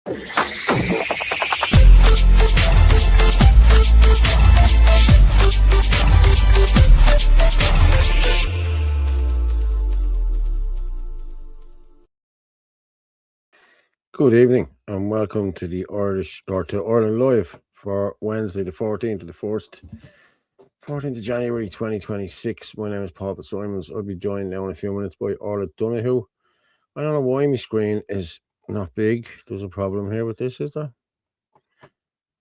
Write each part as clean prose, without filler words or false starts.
Good evening and welcome to the Ireland Live for Wednesday, the 14th of the 1st, 14th of January 2026. My name is Paul Fitzsimons. I'll be joined now in a few minutes by Orla Donoghue. I don't know why my screen is not big. There's a problem here with this, is there?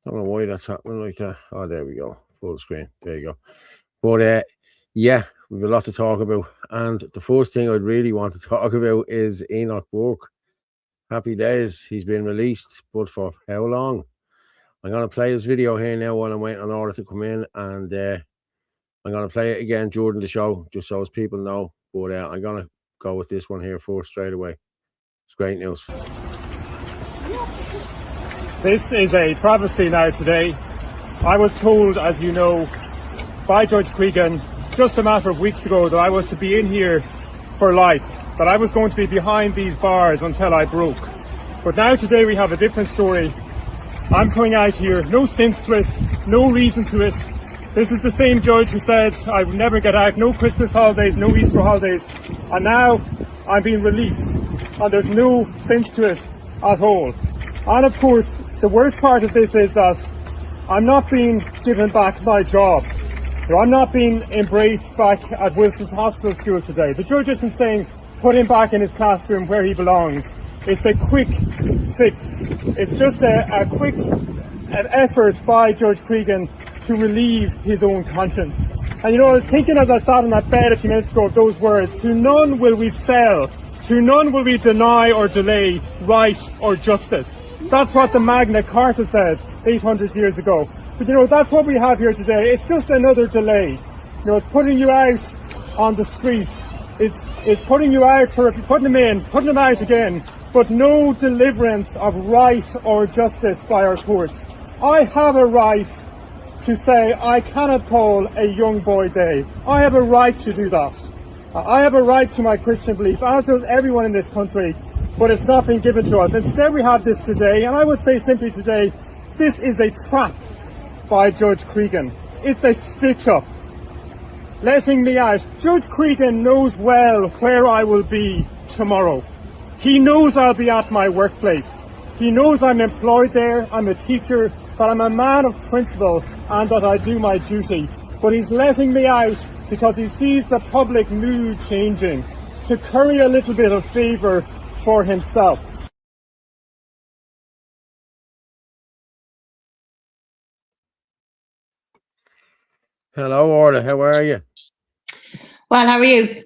Don't know why that's happening like that. Oh, there we go. Full screen. There you go. But yeah, we've a lot to talk about. And the first thing I'd really want to talk about is Enoch Burke. Happy days. He's been released, but for how long? I'm going to play this video here now while I'm waiting on Orla to come in, and I'm going to play it again during the show, just so as people know. But I'm going to go with this one here first straight away. It's great news. This is a travesty now today. I was told, as you know, by Judge Cregan just a matter of weeks ago that I was to be in here for life, that I was going to be behind these bars until I broke. But now today we have a different story. I'm coming out here, no sense to it, no reason to it. This is the same judge who said I would never get out, no Christmas holidays, no Easter holidays, and now I'm being released and there's no sense to it at all. And of course, the worst part of this is that I'm not being given back my job. I'm not being embraced back at Wilson's Hospital School today. The judge isn't saying put him back in his classroom where he belongs. It's a quick fix. It's just a quick effort by Judge Cregan to relieve his own conscience. And you know, I was thinking as I sat in that bed a few minutes ago of those words: to none will we sell, to none will we deny or delay right or justice. That's what the Magna Carta said 800 years ago. But you know, that's what we have here today. It's just another delay. You know, it's putting you out on the street. It's putting you out for putting them in, putting them out again, but no deliverance of right or justice by our courts. I have a right to say I cannot call a young boy gay. I have a right to do that. I have a right to my Christian belief, as does everyone in this country, but it's not been given to us. Instead we have this today, and I would say simply today, this is a trap by Judge Cregan. It's a stitch-up, letting me out. Judge Cregan knows well where I will be tomorrow. He knows I'll be at my workplace. He knows I'm employed there, I'm a teacher, that I'm a man of principle and that I do my duty. But he's letting me out because he sees the public mood changing to curry a little bit of favour for himself. Hello, Orla. How are you? Well, how are you?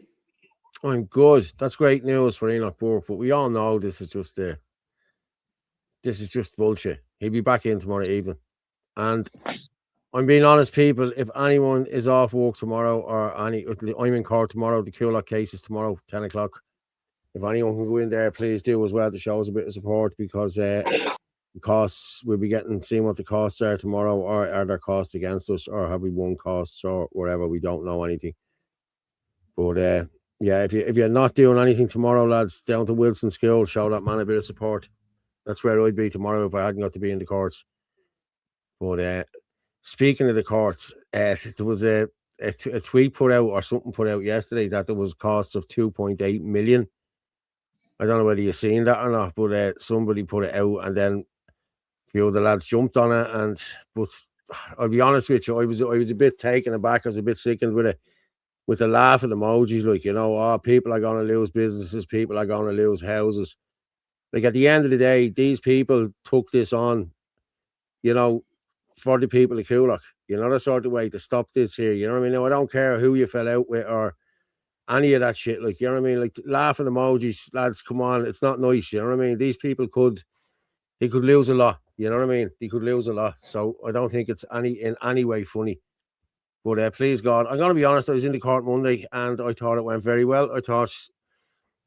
I'm good. That's great news for Enoch Burke, but we all know this is just bullshit. He'll be back in tomorrow evening. And I'm being honest, people, if anyone is off work tomorrow I'm in court tomorrow, the Coolock case is tomorrow, 10 o'clock. If anyone can go in there, please do as well to show us a bit of support, because the costs, we'll be seeing what the costs are tomorrow, or are there costs against us, or have we won costs or whatever. We don't know anything. But yeah, if you're not doing anything tomorrow, lads, down to Wilson School, show that man a bit of support. That's where I'd be tomorrow if I hadn't got to be in the courts. But speaking of the courts, there was a tweet put out, or something put out yesterday, that there was costs of 2.8 million. I don't know whether you've seen that or not, but somebody put it out, and then a few of the lads jumped on it. But I'll be honest with you, I was a bit taken aback. I was a bit sickened with the laughing emojis, like, you know, oh, people are going to lose businesses, people are going to lose houses. Like, at the end of the day, these people took this on, you know, for the people of Coolock. You know, the sort of way to stop this here. You know what I mean? Now, I don't care who you fell out with or any of that shit. Like, you know what I mean? Like, laughing emojis, lads, come on, it's not nice. You know what I mean? These people could lose a lot. You know what I mean? They could lose a lot. So I don't think it's in any way funny. But please God, I'm going to be honest, I was in the court Monday and I thought it went very well. I thought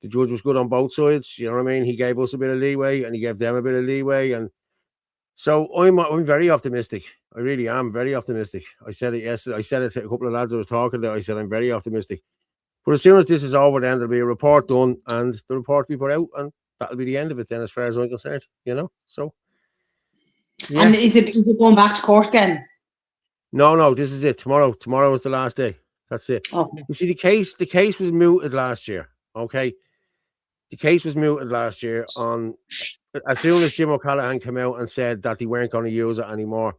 the judge was good on both sides. You know what I mean? He gave us a bit of leeway and he gave them a bit of leeway. And so I'm very optimistic. I really am very optimistic. I said it yesterday. I said it to a couple of lads I was talking to. I said I'm very optimistic. But as soon as this is over, then there'll be a report done and the report will be put out, and that'll be the end of it then, as far as I'm concerned. So yeah. And is it going back to court again? No, this is it. Tomorrow is the last day. That's it. Okay. You see, the case was mooted last year. Okay, the case was mooted last year on as soon as Jim O'Callaghan came out and said that they weren't going to use it anymore.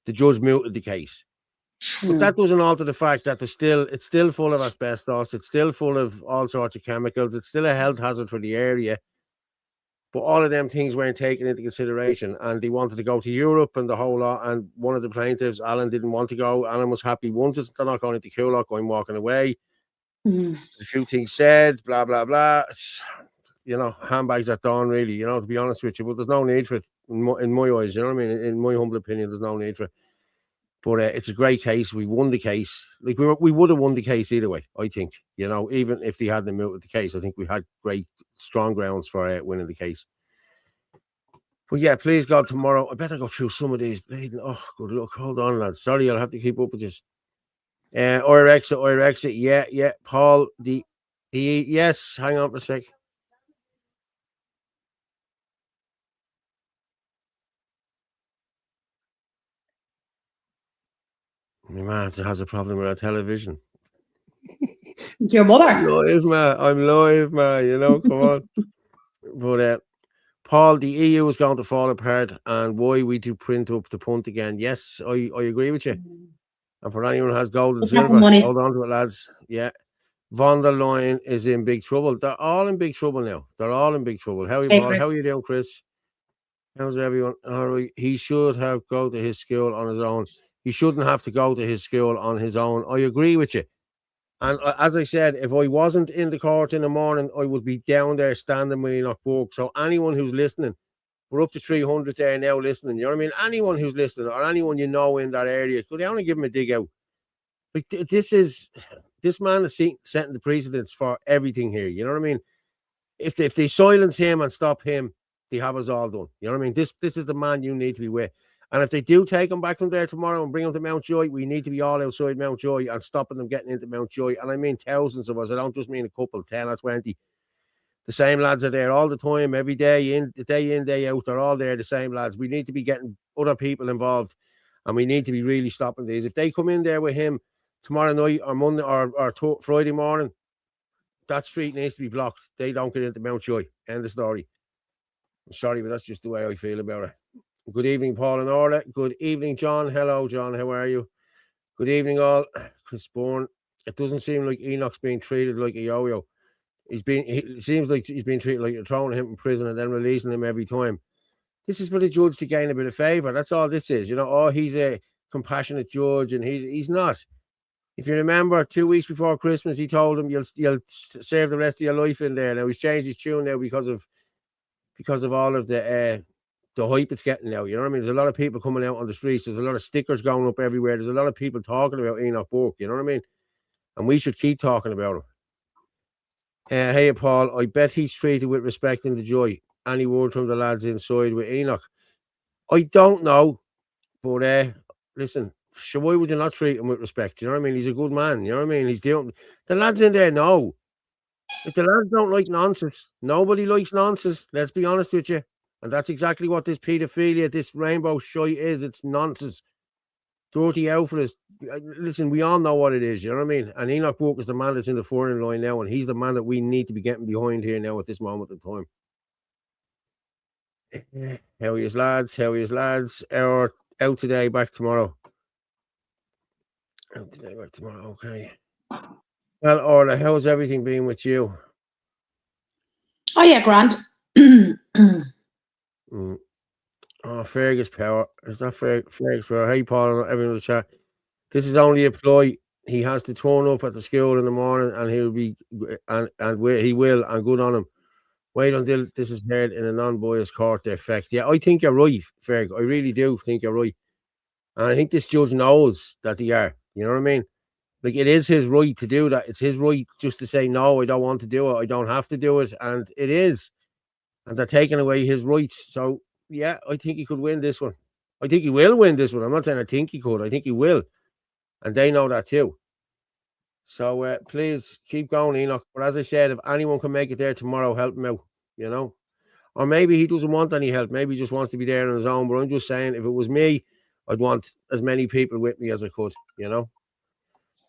The judge mooted the case. But that doesn't alter the fact that it's still full of asbestos. It's still full of all sorts of chemicals. It's still a health hazard for the area. But all of them things weren't taken into consideration, and they wanted to go to Europe and the whole lot. And one of the plaintiffs, Alan, didn't want to go. Alan was happy. Once they're not going into Coolock, I'm walking away. A few things said, blah, blah, blah. It's, handbags at dawn, really, to be honest with you. But there's no need for it in my eyes, you know what I mean? In my humble opinion, there's no need for it. But it's a great case. We won the case. Like we would have won the case either way, I think. Even if they hadn't mooted the case, I think we had great, strong grounds for winning the case. But yeah, please God, tomorrow I better go through some of these. Oh, good luck. Hold on, lads. Sorry, I'll have to keep up with this. Exit. Yeah. Paul, yes. Hang on for a sec. My man has a problem with our television. Your mother? I'm live, man. Come on. But Paul, the EU is going to fall apart, and why we do print up the punt again? Yes, I agree with you. And for anyone who has gold and silver, hold on to it, lads. Yeah. Von der Leyen is in big trouble. They're all in big trouble now. They're all in big trouble. How are you, Paul? How are you doing, Chris? How's everyone? All right. He should have go to his school on his own. He shouldn't have to go to his school on his own. I agree with you. And as I said, if I wasn't in the court in the morning, I would be down there standing with Enoch Burke. So anyone who's listening, we're up to 300 there now listening. You know what I mean? Anyone who's listening or anyone in that area, could they only give him a dig out? Like this man is setting the precedents for everything here. You know what I mean? If they silence him and stop him, they have us all done. You know what I mean? This is the man you need to be with. And if they do take him back from there tomorrow and bring him to Mountjoy, we need to be all outside Mountjoy and stopping them getting into Mountjoy. And I mean thousands of us. I don't just mean a couple, 10 or 20. The same lads are there all the time, every day in, day out. They're all there, the same lads. We need to be getting other people involved, and we need to be really stopping these. If they come in there with him tomorrow night or Monday or Friday morning, that street needs to be blocked. They don't get into Mountjoy. End of story. I'm sorry, but that's just the way I feel about it. Good evening, Paul and Orla. Good evening, John. Hello, John. How are you? Good evening, all. Chris Bourne. It doesn't seem like Enoch's being treated like a yo-yo. It seems like he's being treated like you're throwing him in prison and then releasing him every time. This is for the judge to gain a bit of favour. That's all this is. He's a compassionate judge, and he's not. If you remember, 2 weeks before Christmas, he told him you'll serve the rest of your life in there. Now he's changed his tune now because of all of the hype it's getting now. You know what I mean? There's a lot of people coming out on the streets. There's a lot of stickers going up everywhere. There's a lot of people talking about Enoch Burke. You know what I mean? And we should keep talking about him. Hey, Paul, I bet he's treated with respect in the Joy. Any word from the lads inside with Enoch? I don't know, but listen, so why would you not treat him with respect? You know what I mean? He's a good man. You know what I mean? He's doing the lads in there know. If the lads don't like nonsense, nobody likes nonsense. Let's be honest with you. And that's exactly what this paedophilia, this rainbow shite is. It's nonsense. Dirty outfit. Listen, we all know what it is. You know what I mean? And Enoch Burke is the man that's in the firing line now, and he's the man that we need to be getting behind here now at this moment in time. How are you, lads? Out today, back tomorrow. Out today, back tomorrow. Okay. Well, Orla, how's everything been with you? Oh yeah, grand. Oh, Fergus Power. Is that Fergus Power? Hey, Paul, everyone in the chat. This is only a ploy. He has to turn up at the school in the morning, and he'll be he will, and good on him. Wait until this is heard in a non-biased court. The effect. Yeah, I think you're right, Ferg. I really do think you're right, and I think this judge knows that they are. You know what I mean? Like, it is his right to do that. It's his right just to say no. I don't want to do it. I don't have to do it, and it is. And they're taking away his rights. So yeah, I think he could win this one. I think he will win this one. I'm not saying I think he could. I think he will. And they know that too. So please keep going, Enoch. But as I said, if anyone can make it there tomorrow, help him out. You know, Or maybe he doesn't want any help. Maybe he just wants to be there on his own. But I'm just saying, if it was me, I'd want as many people with me as I could, you know?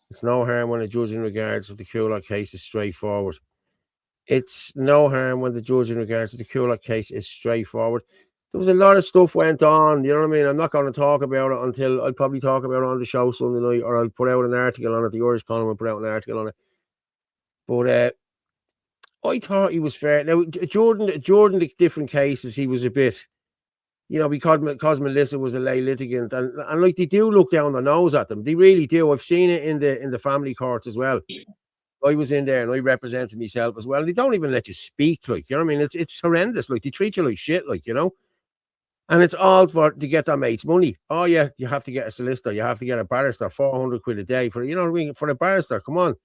It's no harm when a judge in regards to the Kulak case is straightforward. It's no harm when the judge in regards to the Kulak case is straightforward. There was a lot of stuff went on, you know what I mean? I'm not going to talk about it until I'll probably talk about it on the show Sunday night, or I'll put out an article on it. The Irish Column will put out an article on it. But I thought he was fair. Now, Jordan, the different cases, he was a bit, you know, because Melissa was a lay litigant, and like, they do look down their nose at them. They really do. I've seen it in the family courts as well. I was in there and I represented myself as well. They don't even let you speak, like, you know what I mean? It's horrendous. Like, they treat you like shit, like, you know. And it's all to get their mates' money. Oh yeah, you have to get a solicitor, you have to get a barrister, 400 quid a day for, you know what I mean, for a barrister. Come on.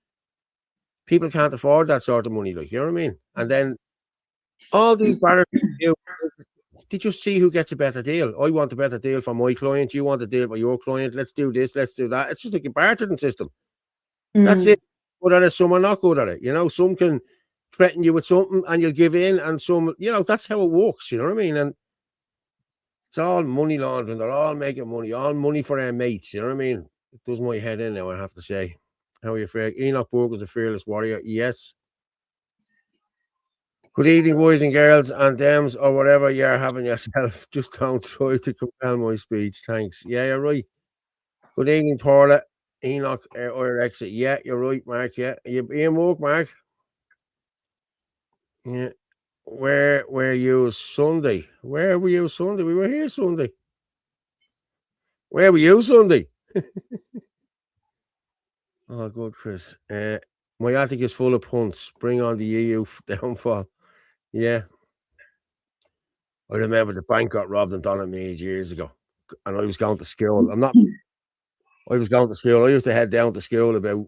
People can't afford that sort of money, like, you know what I mean? And then all these barristers do, they just see who gets a better deal. I want a better deal for my client, you want a deal for your client, let's do this, let's do that. It's just like a bartering system. That's it. Good at it, some are not good at it. You know, some can threaten you with something and you'll give in, and some, you know, that's how it works, you know what I mean? And it's all money laundering. They're all making money, all money for their mates. You know what I mean? It does my head in now, I have to say. How are you fair? Enoch Burke was a fearless warrior. Yes. Good evening, boys and girls, and thems, or whatever you're having yourself. Just don't try to compel my speech. Thanks. Yeah, you're right. Good evening, Paula. Enoch or exit. Yeah, you're right, Mark. Yeah. You in work, Mark? Yeah. Where were you Sunday? Where were you Sunday? We were here Sunday. Where were you Sunday? Oh, good, Chris. My attic is full of punts. Bring on the EU downfall. Yeah. I remember the bank got robbed in Donaghmede years ago. And I was going to school. I was going to school. I used to head down to school about,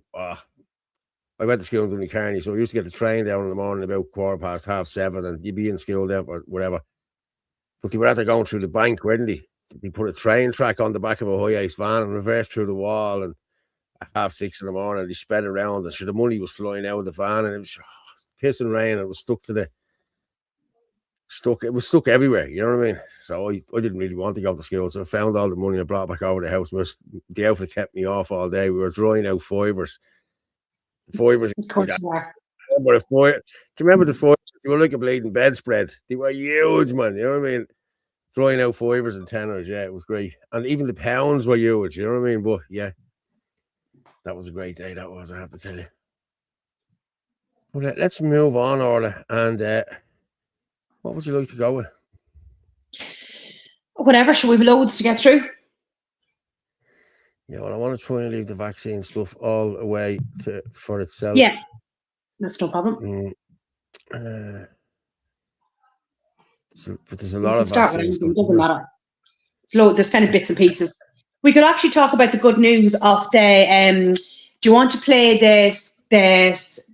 I went to school in Dooney-Carney, so I used to get the train down in the morning about 7:15, and you'd be in school then or whatever. But they were after going through the bank, weren't they? They put a train track on the back of a high-ace van and reversed through the wall, and at 6:30 in the morning, they sped around, and so the money was flying out of the van, and it was pissing rain, and it was it was stuck everywhere, you know what I mean? So I didn't really want to go to school, so I found all the money and brought it back over the house. The outfit kept me off all day. We were drying out fivers. Fivers. Of course you are. Do you remember the fivers? They were like a bleeding bedspread. They were huge, man. You know what I mean? Drying out fivers and tenors. Yeah, it was great. And even the pounds were huge. You know what I mean? But yeah, that was a great day. That was, I have to tell you. But let's move on, Orla. And what would you like to go with? Whatever. Shall we have loads to get through? Yeah, well, I want to try and leave the vaccine stuff all away for itself. Yeah, that's no problem. But there's a lot of vaccine stuff. It doesn't matter. There's kind of bits and pieces. We could actually talk about the good news of the. Do you want to play this? Is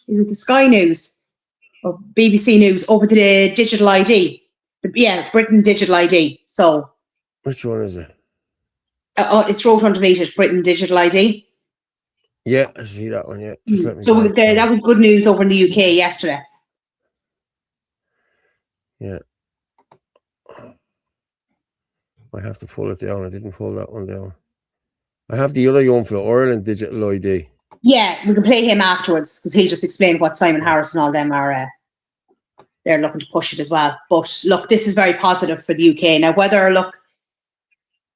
it the Sky News or BBC News over to the digital ID? Britain digital ID. So. Which one is it? It's wrote underneath it, Britain digital ID. Yeah, I see that one. Yeah, just let me. So that was good news over in the UK yesterday. Yeah. I have to pull it down. I didn't pull that one down. I have the other one for Ireland digital ID. Yeah, we can play him afterwards because he'll just explain what Simon Harris and all them are. They're looking to push it as well. But look, this is very positive for the UK. Now, whether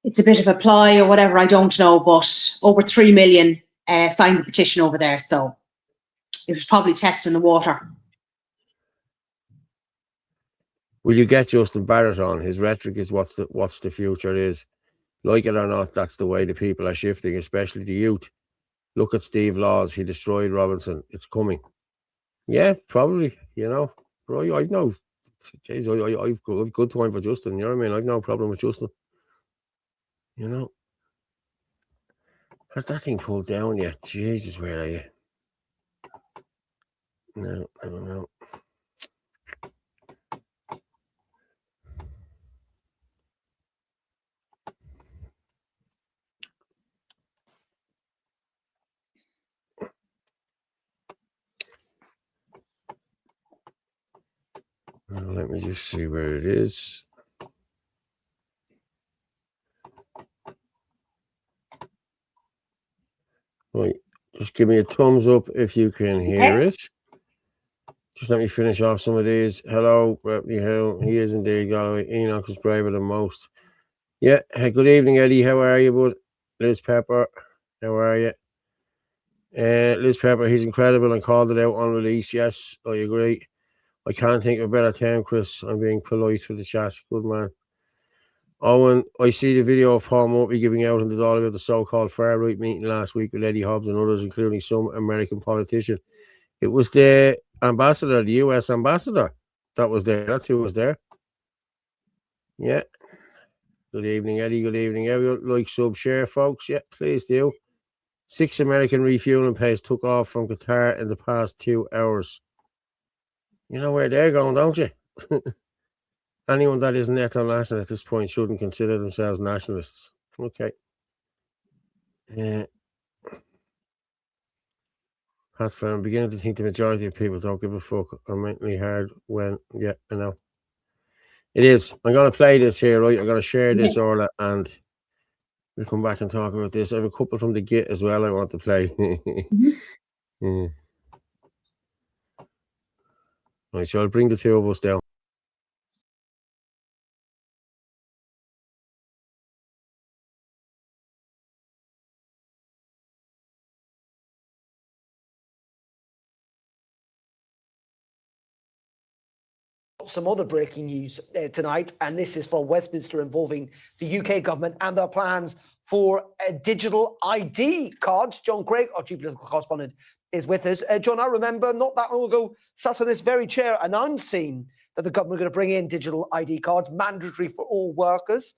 it's a bit of a ploy or whatever, I don't know. But over 3 million signed the petition over there, so it was probably testing the water. Will you get Justin Barrett on? His rhetoric is what's the future is. Like it or not, that's the way the people are shifting, especially the youth. Look at Steve Laws. He destroyed Robinson. It's coming. Yeah, probably, you know. But I've no... Jeez, I've good time for Justin, you know what I mean? I've no problem with Justin. You know. Has that thing pulled down yet? Jesus, where are you? No, I don't know. Let Let me just see where it is. Right, just give me a thumbs up if you can hear it. Just let me finish off some of these. Hello, Brepney Hill. He is indeed Galloway. Enoch is braver than most. Yeah. Hey, good evening, Eddie. How are you, bud? Liz Pepper. How are you? Liz Pepper, he's incredible and called it out on release. Yes, I agree. I can't think of a better time, Chris. I'm being polite for the chat. Good man. Owen, I see the video of Paul Murphy giving out on the dollar about the so-called far-right meeting last week with Eddie Hobbs and others, including some American politician. It was the ambassador, the US ambassador that was there. That's who was there. Yeah. Good evening, Eddie. Good evening, everyone. Like, sub, share, folks. Yeah, please do. 6 American refueling pays took off from Qatar in the past 2 hours. You know where they're going, don't you? Anyone that isn't national at this point shouldn't consider themselves nationalists. Okay. Pat I'm beginning to think the majority of people don't give a fuck. I'm mentally hard when, yeah, I know. It is. I'm going to play this here, right? I'm going to share this, Orla, and we'll come back and talk about this. I have a couple from the Git as well I want to play. Yeah. Right, so I'll bring the two of us down. Some other breaking news tonight, and this is from Westminster involving the UK government and their plans for digital ID cards. John Craig, our chief political correspondent, is with us. John, I remember not that long ago, sat on this very chair announcing that the government are going to bring in digital ID cards, mandatory for all workers.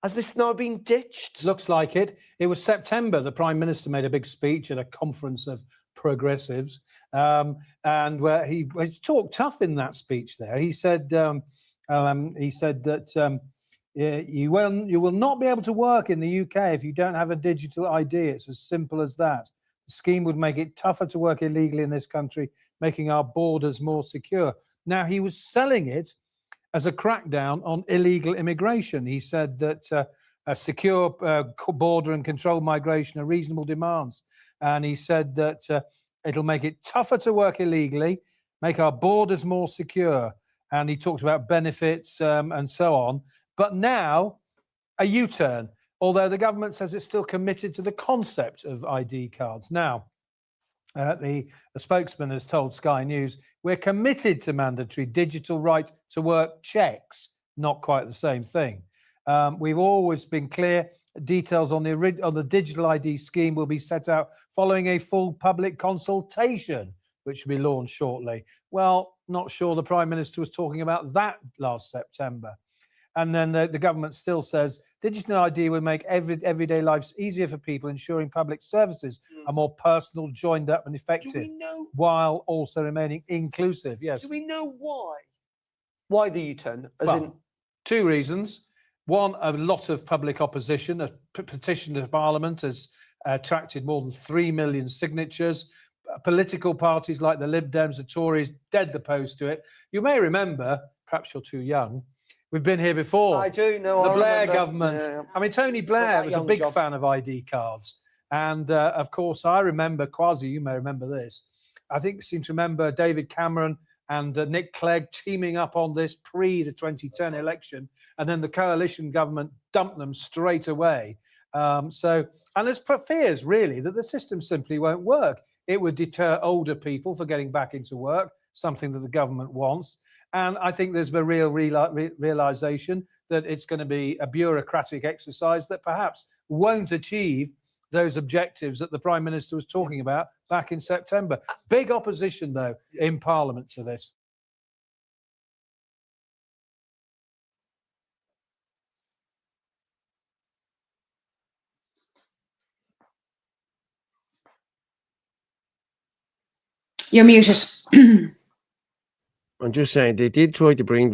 Has this now been ditched? Looks like it. It was September. The Prime Minister made a big speech at a conference of progressives, and where he talked tough in that speech. There, he said that you will not be able to work in the UK if you don't have a digital ID. It's as simple as that. The scheme would make it tougher to work illegally in this country, making our borders more secure. Now, he was selling it as a crackdown on illegal immigration. He said that a secure border and controlled migration are reasonable demands. And he said that it'll make it tougher to work illegally, make our borders more secure. And he talked about benefits and so on. But now, a U-turn, although the government says it's still committed to the concept of ID cards. Now, the spokesman has told Sky News, we're committed to mandatory digital right to work checks. Not quite the same thing. We've always been clear. Details on the digital ID scheme will be set out following a full public consultation, which will be launched shortly. Well, not sure the Prime Minister was talking about that last September. And then the government still says digital ID will make everyday lives easier for people, ensuring public services are more personal, joined up and effective, while also remaining inclusive. Yes. Do we know why? Why the U-turn? Two reasons. One, a lot of public opposition. A petition to Parliament has attracted more than 3 million signatures. Political parties like the Lib Dems, the Tories, dead opposed to it. You may remember, perhaps you're too young, we've been here before. I do know. The Blair government. Yeah. I mean, Tony Blair was a big fan of ID cards. And of course, I remember, Kwasi, you may remember this. I seem to remember David Cameron and Nick Clegg teaming up on this pre the 2010 election. And then the coalition government dumped them straight away. And there's fears, really, that the system simply won't work. It would deter older people from getting back into work, something that the government wants. And I think there's a real realization that it's going to be a bureaucratic exercise that perhaps won't achieve those objectives that the Prime Minister was talking about back in September. Big opposition, though, in Parliament to this. You're muted. I'm just saying they did try to bring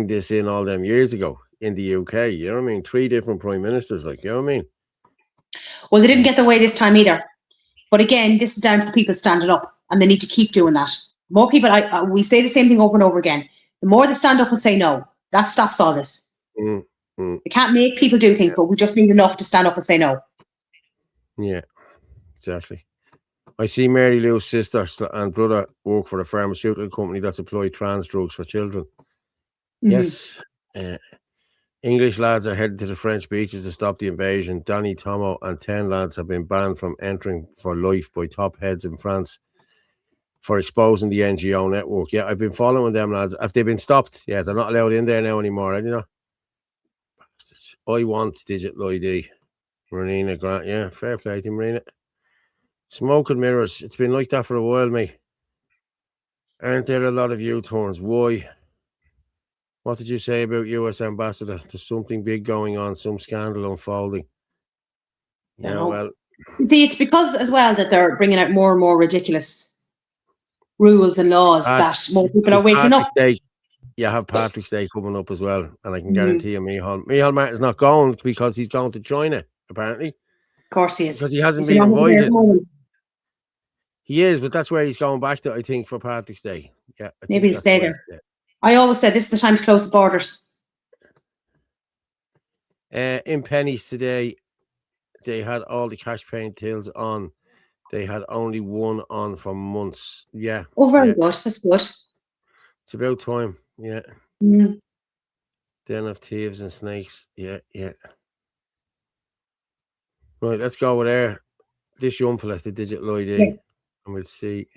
this in all them years ago in the UK. You know what I mean? 3 different prime ministers, like, you know what I mean? Well, they didn't get their way this time either. But again, this is down to the people standing up, and they need to keep doing that. More people, we say the same thing over and over again. The more they stand up and say no, that stops all this. Mm. We can't make people do things, but we just need enough to stand up and say no. Yeah, exactly. I see Mary Lou's sister and brother work for a pharmaceutical company that supply trans drugs for children. Yes. English lads are headed to the French beaches to stop the invasion. Danny Tomo and 10 lads have been banned from entering for life by top heads in France for exposing the NGO network. Yeah, I've been following them lads. Have they been stopped? Yeah, they're not allowed in there now anymore, you know. Bastards. I want digital ID. Marina Grant, yeah, fair play to Marina. Smoke and mirrors. It's been like that for a while, mate. Aren't there a lot of U-turns? Why? What did you say about US ambassador? There's something big going on, some scandal unfolding. Yeah, No. well, See, it's because as well that they're bringing out more and more ridiculous rules and laws that more people are waking up. You have Patrick's Day coming up as well, and I can guarantee you, Micheál Martin's not going because he's going to China, apparently. Of course he is. Because he hasn't been invited. He is, but that's where he's going back to, I think, for Patrick's Day. Yeah, maybe he'll stay there. I always said this is the time to close the borders. In Pennies today, they had all the cash paying tills on. They had only one on for months. Yeah. Oh, very good. That's good. It's about time. Yeah. Den of thieves and snakes. Yeah, yeah. Right, let's go with there. This young fella, the digital ID. Yeah. And we'll see.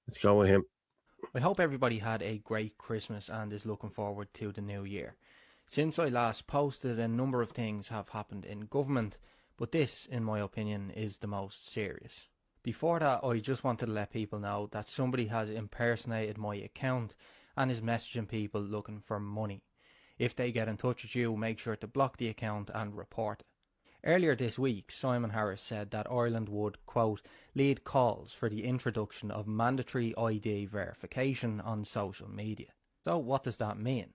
Let's go with him. I hope everybody had a great Christmas and is looking forward to the new year. Since I last posted, a number of things have happened in government, but this, in my opinion, is the most serious. Before that, I just wanted to let people know that somebody has impersonated my account and is messaging people looking for money. If they get in touch with you, make sure to block the account and report it. Earlier this week, Simon Harris said that Ireland would, quote, lead calls for the introduction of mandatory ID verification on social media. So what does that mean?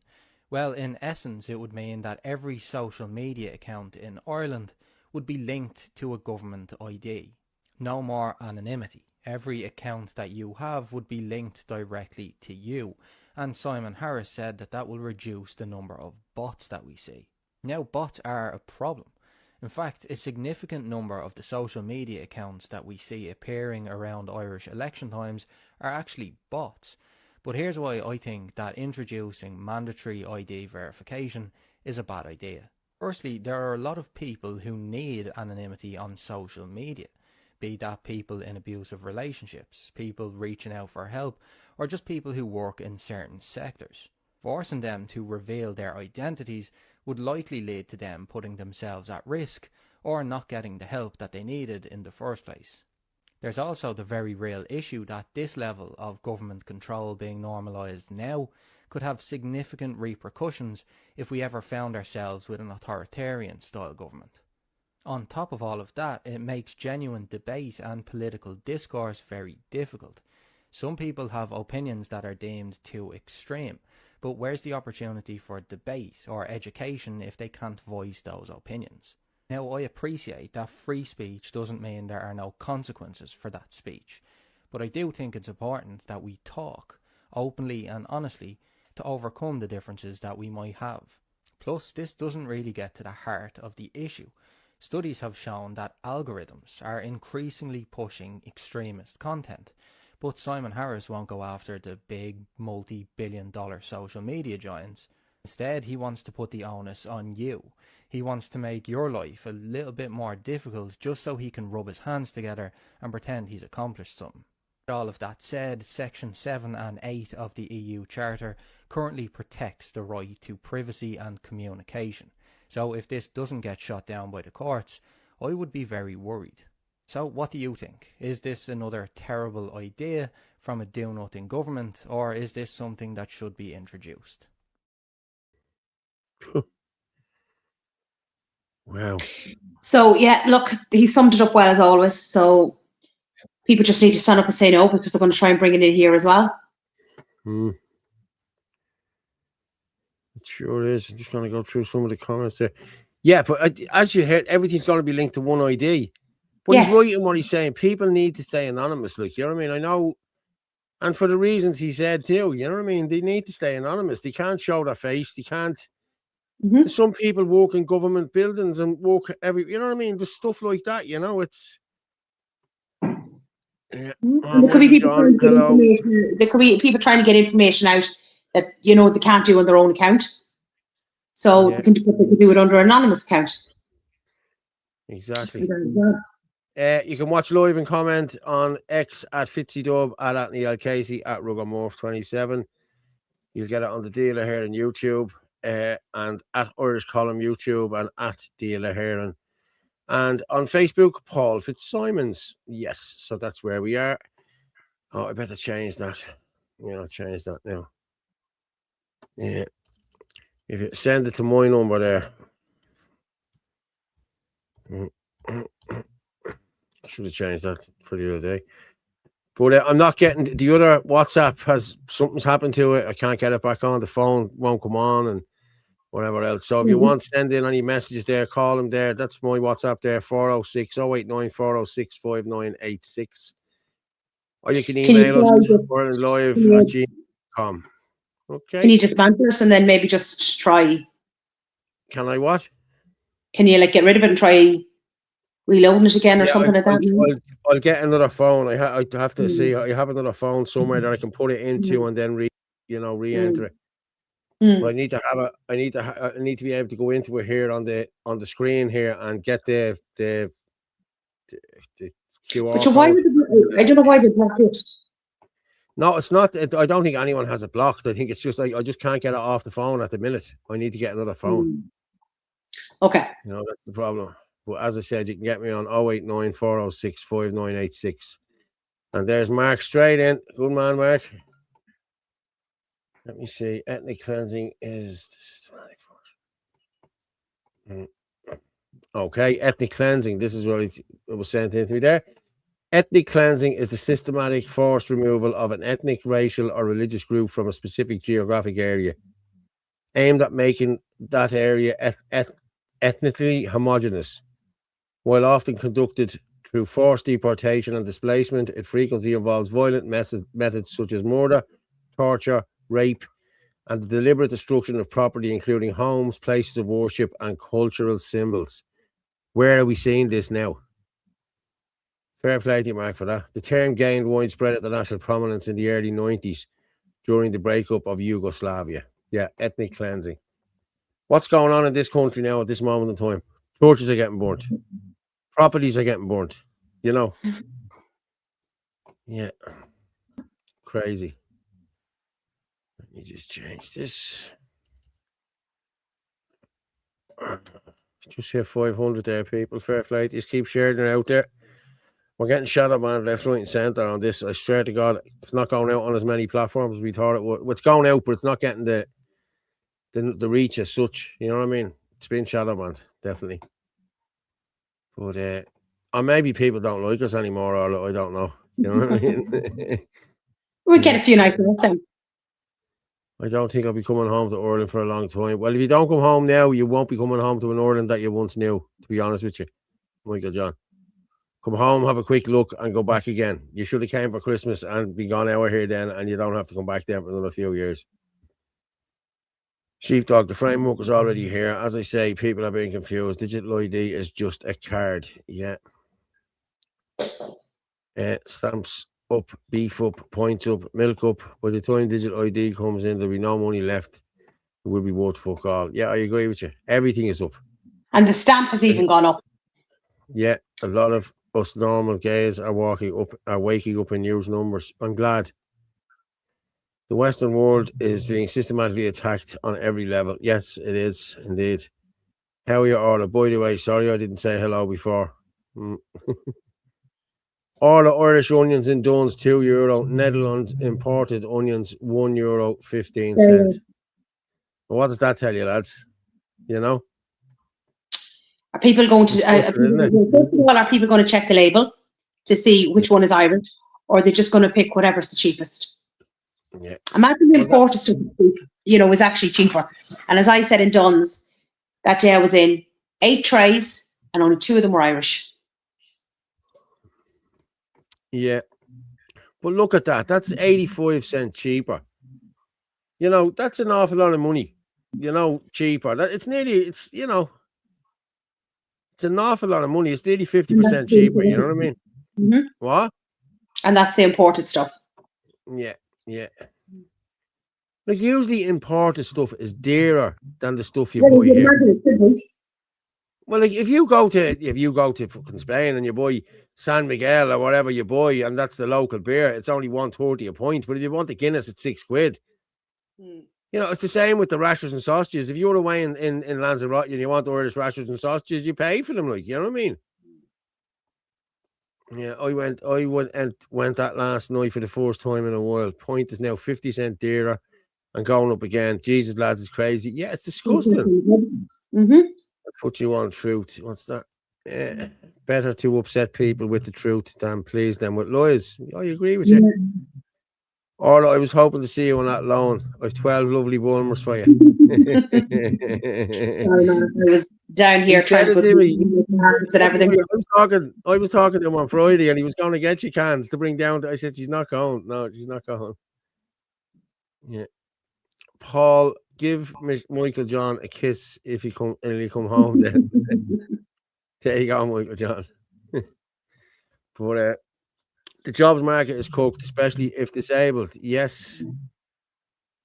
Well, in essence, it would mean that every social media account in Ireland would be linked to a government ID. No more anonymity. Every account that you have would be linked directly to you. And Simon Harris said that that will reduce the number of bots that we see. Now, bots are a problem. In fact, a significant number of the social media accounts that we see appearing around Irish election times are actually bots. But here's why I think that introducing mandatory ID verification is a bad idea. Firstly, there are a lot of people who need anonymity on social media, be that people in abusive relationships, people reaching out for help, or just people who work in certain sectors. Forcing them to reveal their identities would likely lead to them putting themselves at risk or not getting the help that they needed in the first place. There's also the very real issue that this level of government control being normalised now could have significant repercussions if we ever found ourselves with an authoritarian style government. On top of all of that, it makes genuine debate and political discourse very difficult. Some people have opinions that are deemed too extreme, but where's the opportunity for debate or education if they can't voice those opinions? Now, I appreciate that free speech doesn't mean there are no consequences for that speech, but I do think it's important that we talk openly and honestly to overcome the differences that we might have. Plus, this doesn't really get to the heart of the issue. Studies have shown that algorithms are increasingly pushing extremist content, but Simon Harris won't go after the big multi-billion-dollar social media giants. Instead, he wants to put the onus on you. He wants to make your life a little bit more difficult just so he can rub his hands together and pretend he's accomplished something. With all of that said, Section 7 and 8 of the EU Charter currently protects the right to privacy and communication. So if this doesn't get shot down by the courts, I would be very worried. So what do you think? Is this another terrible idea from a do-nothing government, or is this something that should be introduced? Wow. So, yeah, look, he summed it up well as always. So people just need to stand up and say no because they're going to try and bring it in here as well. It sure is. I'm just going to go through some of the comments there. Yeah, but as you heard, everything's going to be linked to one ID. But yes, he's right in what he's saying. People need to stay anonymous. Like, you know what I mean? I know And for the reasons he said too, you know what I mean? They need to stay anonymous. They can't show their face. They can't. Mhm. Some people work in government buildings and work you know what I mean? There's stuff like that, you know, it's. Yeah. Oh, There could be Michael people John, trying to get hello. information. There could be people trying to get information out that they can't do on their own account. So Yeah. they can do it under an anonymous account. Exactly. You can watch live and comment on X at FitzyDub, at Anthony L. Casey, at Ruggermorph27. You'll get it on the Dealer here on YouTube, and at Irish Column YouTube, and at Dealer Heron. And on Facebook, Paul Fitzsimons. Yes, so that's where we are. Oh, I better change that. Yeah, I'll change that now. Yeah. If you send it to my number there. I should have changed that for the other day. But I'm not getting the other WhatsApp something's happened to it. I can't get it back on. The phone won't come on and whatever else. So if you want to send in any messages there, call them there. That's my WhatsApp there, 406-089 406 5986. Or you can email us irelandlive@gmail.com. Okay. Can you just answer us and then maybe just try? Can I what? Can you get rid of it and try reloading it again or something like that? I'll get another phone. I have to see. I have another phone somewhere that I can put it into and then re-enter it. But I need to have I need to be able to go into it here on the screen here and get the QR But why code. I don't know why they blocked it. No, it's not. I don't think anyone has it blocked. I think it's just I just can't get it off the phone at the minute. I need to get another phone. Okay. That's the problem. But as I said, you can get me on 089 406 5986. And there's Mark straight in. Good man, Mark. Let me see. Ethnic cleansing is the systematic force. Okay, ethnic cleansing. This is what it was sent into me there. Ethnic cleansing is the systematic forced removal of an ethnic, racial, or religious group from a specific geographic area, aimed at making that area ethnically homogeneous. While often conducted through forced deportation and displacement, it frequently involves violent methods such as murder, torture, rape, and the deliberate destruction of property, including homes, places of worship, and cultural symbols. Where are we seeing this now? Fair play to you, Mark, for that. The term gained widespread international prominence in the early 90s during the breakup of Yugoslavia. Yeah, ethnic cleansing. What's going on in this country now at this moment in time? Churches are getting burnt. Properties are getting burnt. Yeah. Crazy. Let me just change this. Just hit 500 there, people. Fair play. Just keep sharing it out there. We're getting shadow banned left, right, and centre on this. I swear to God, it's not going out on as many platforms as we thought it would. It's going out, but it's not getting the reach as such. You know what I mean? It's been shadow banned, definitely. But or maybe people don't like us anymore, or I don't know. You know what I mean? We get a few nights off then. I don't think I'll be coming home to Ireland for a long time. Well, if you don't come home now, you won't be coming home to an Ireland that you once knew, to be honest with you, Michael John. Come home, have a quick look, and go back again. You should have came for Christmas and be gone out here then, and you don't have to come back there for another few years. Sheepdog, the framework is already here. As I say, people are being confused. Digital ID is just a card. Yeah. Stamps up, beef up, points up, milk up. By the time digital ID comes in, there'll be no money left. It will be worth fuck all. Yeah, I agree with you. Everything is up. And the stamp has even gone up. Yeah, a lot of us normal gays are waking up in huge numbers. I'm glad. The Western world is being systematically attacked on every level. Yes, it is indeed. How are you, Orla? By the way, sorry I didn't say hello before. Orla Irish onions in Duns, €2. Netherlands imported onions, €1.15. Well, what does that tell you, lads? You know? Are people going to are people going to check the label to see which one is Irish, or are they just going to pick whatever's the cheapest? Yeah. Imagine the imported stuff, is actually cheaper. And as I said in Duns, that day I was in 8 trays and only 2 of them were Irish. Yeah. But look at that. That's 85 cents cheaper. You know, that's an awful lot of money. You know, cheaper. It's an awful lot of money. It's nearly 50% cheaper. You know what I mean? Mhm. What? And that's the imported stuff. Yeah. Like usually imported stuff is dearer than the stuff you buy here. Well, like if you go to fucking Spain and you buy San Miguel or whatever you buy, and that's the local beer, it's only 1.30 a pint. But if you want the Guinness, it's £6. You know, it's the same with the rashers and sausages. If you're away in Lanzarote and you want Irish rashers and sausages, you pay for them, like, you know what I mean? Yeah, I went that last night for the first time in a while. Pint is now 50 cents dearer and going up again. Jesus, lads, it's crazy. Yeah, it's disgusting. Mm-hmm. Put you on truth. What's that? Yeah. Better to upset people with the truth than please them with lies. I agree with you. Orla, I was hoping to see you on that loan. I've 12 lovely Bulmers for you. I was down here trying to put and everything. I was talking to him on Friday and he was going to get you cans to bring down. I said, she's not going. No, she's not going. Yeah. Paul, give Michael John a kiss if he come home then. There you go, Michael John. But the jobs market is cooked, especially if disabled. Yes.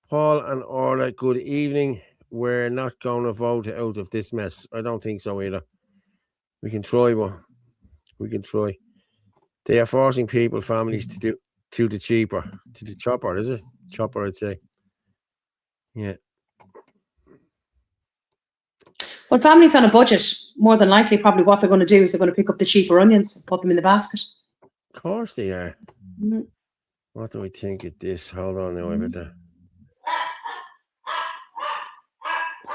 Paul and Orla, good evening. We're not going to vote out of this mess. I don't think so either. We can try, but we can try. They are forcing families to the chopper, is it? Chopper, I'd say. Yeah. Well, families on a budget, more than likely, probably what they're going to do is they're going to pick up the cheaper onions and put them in the basket. Of course they are. Mm-hmm. What do I think of this? Hold on now, everything.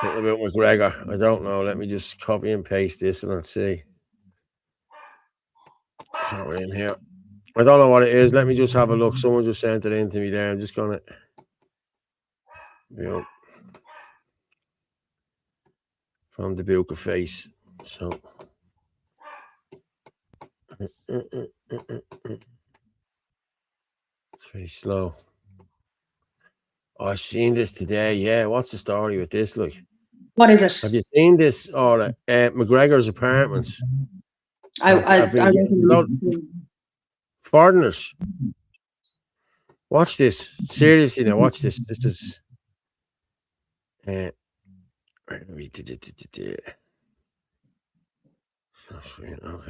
Something about McGregor. I don't know. Let me just copy and paste this and let's see. So in here. I don't know what it is. Let me just have a look. Someone just sent it in to me there. I'm just gonna from the book of face. So it's very slow. I've seen this today. Yeah, what's the story with this? Like, what is it? Have you seen this? Or McGregor's apartments? Foreigners. Watch this. Seriously, now watch this. This is. Okay,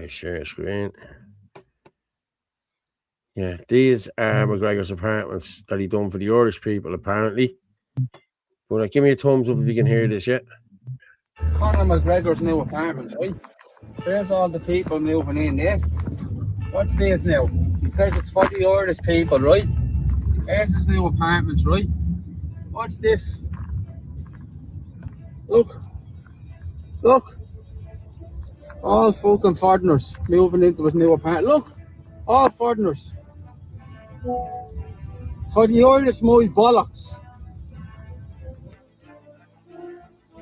share screen. Yeah, these are McGregor's apartments that he done for the Irish people, apparently. But give me a thumbs up if you can hear this, yeah? Conor McGregor's new apartment, right? There's all the people moving in there. What's this now? He says it's for the Irish people, right? There's his new apartment, right? What's this? Look. All fucking foreigners moving into his new apartment. Look, all foreigners. For the Irish, my bollocks.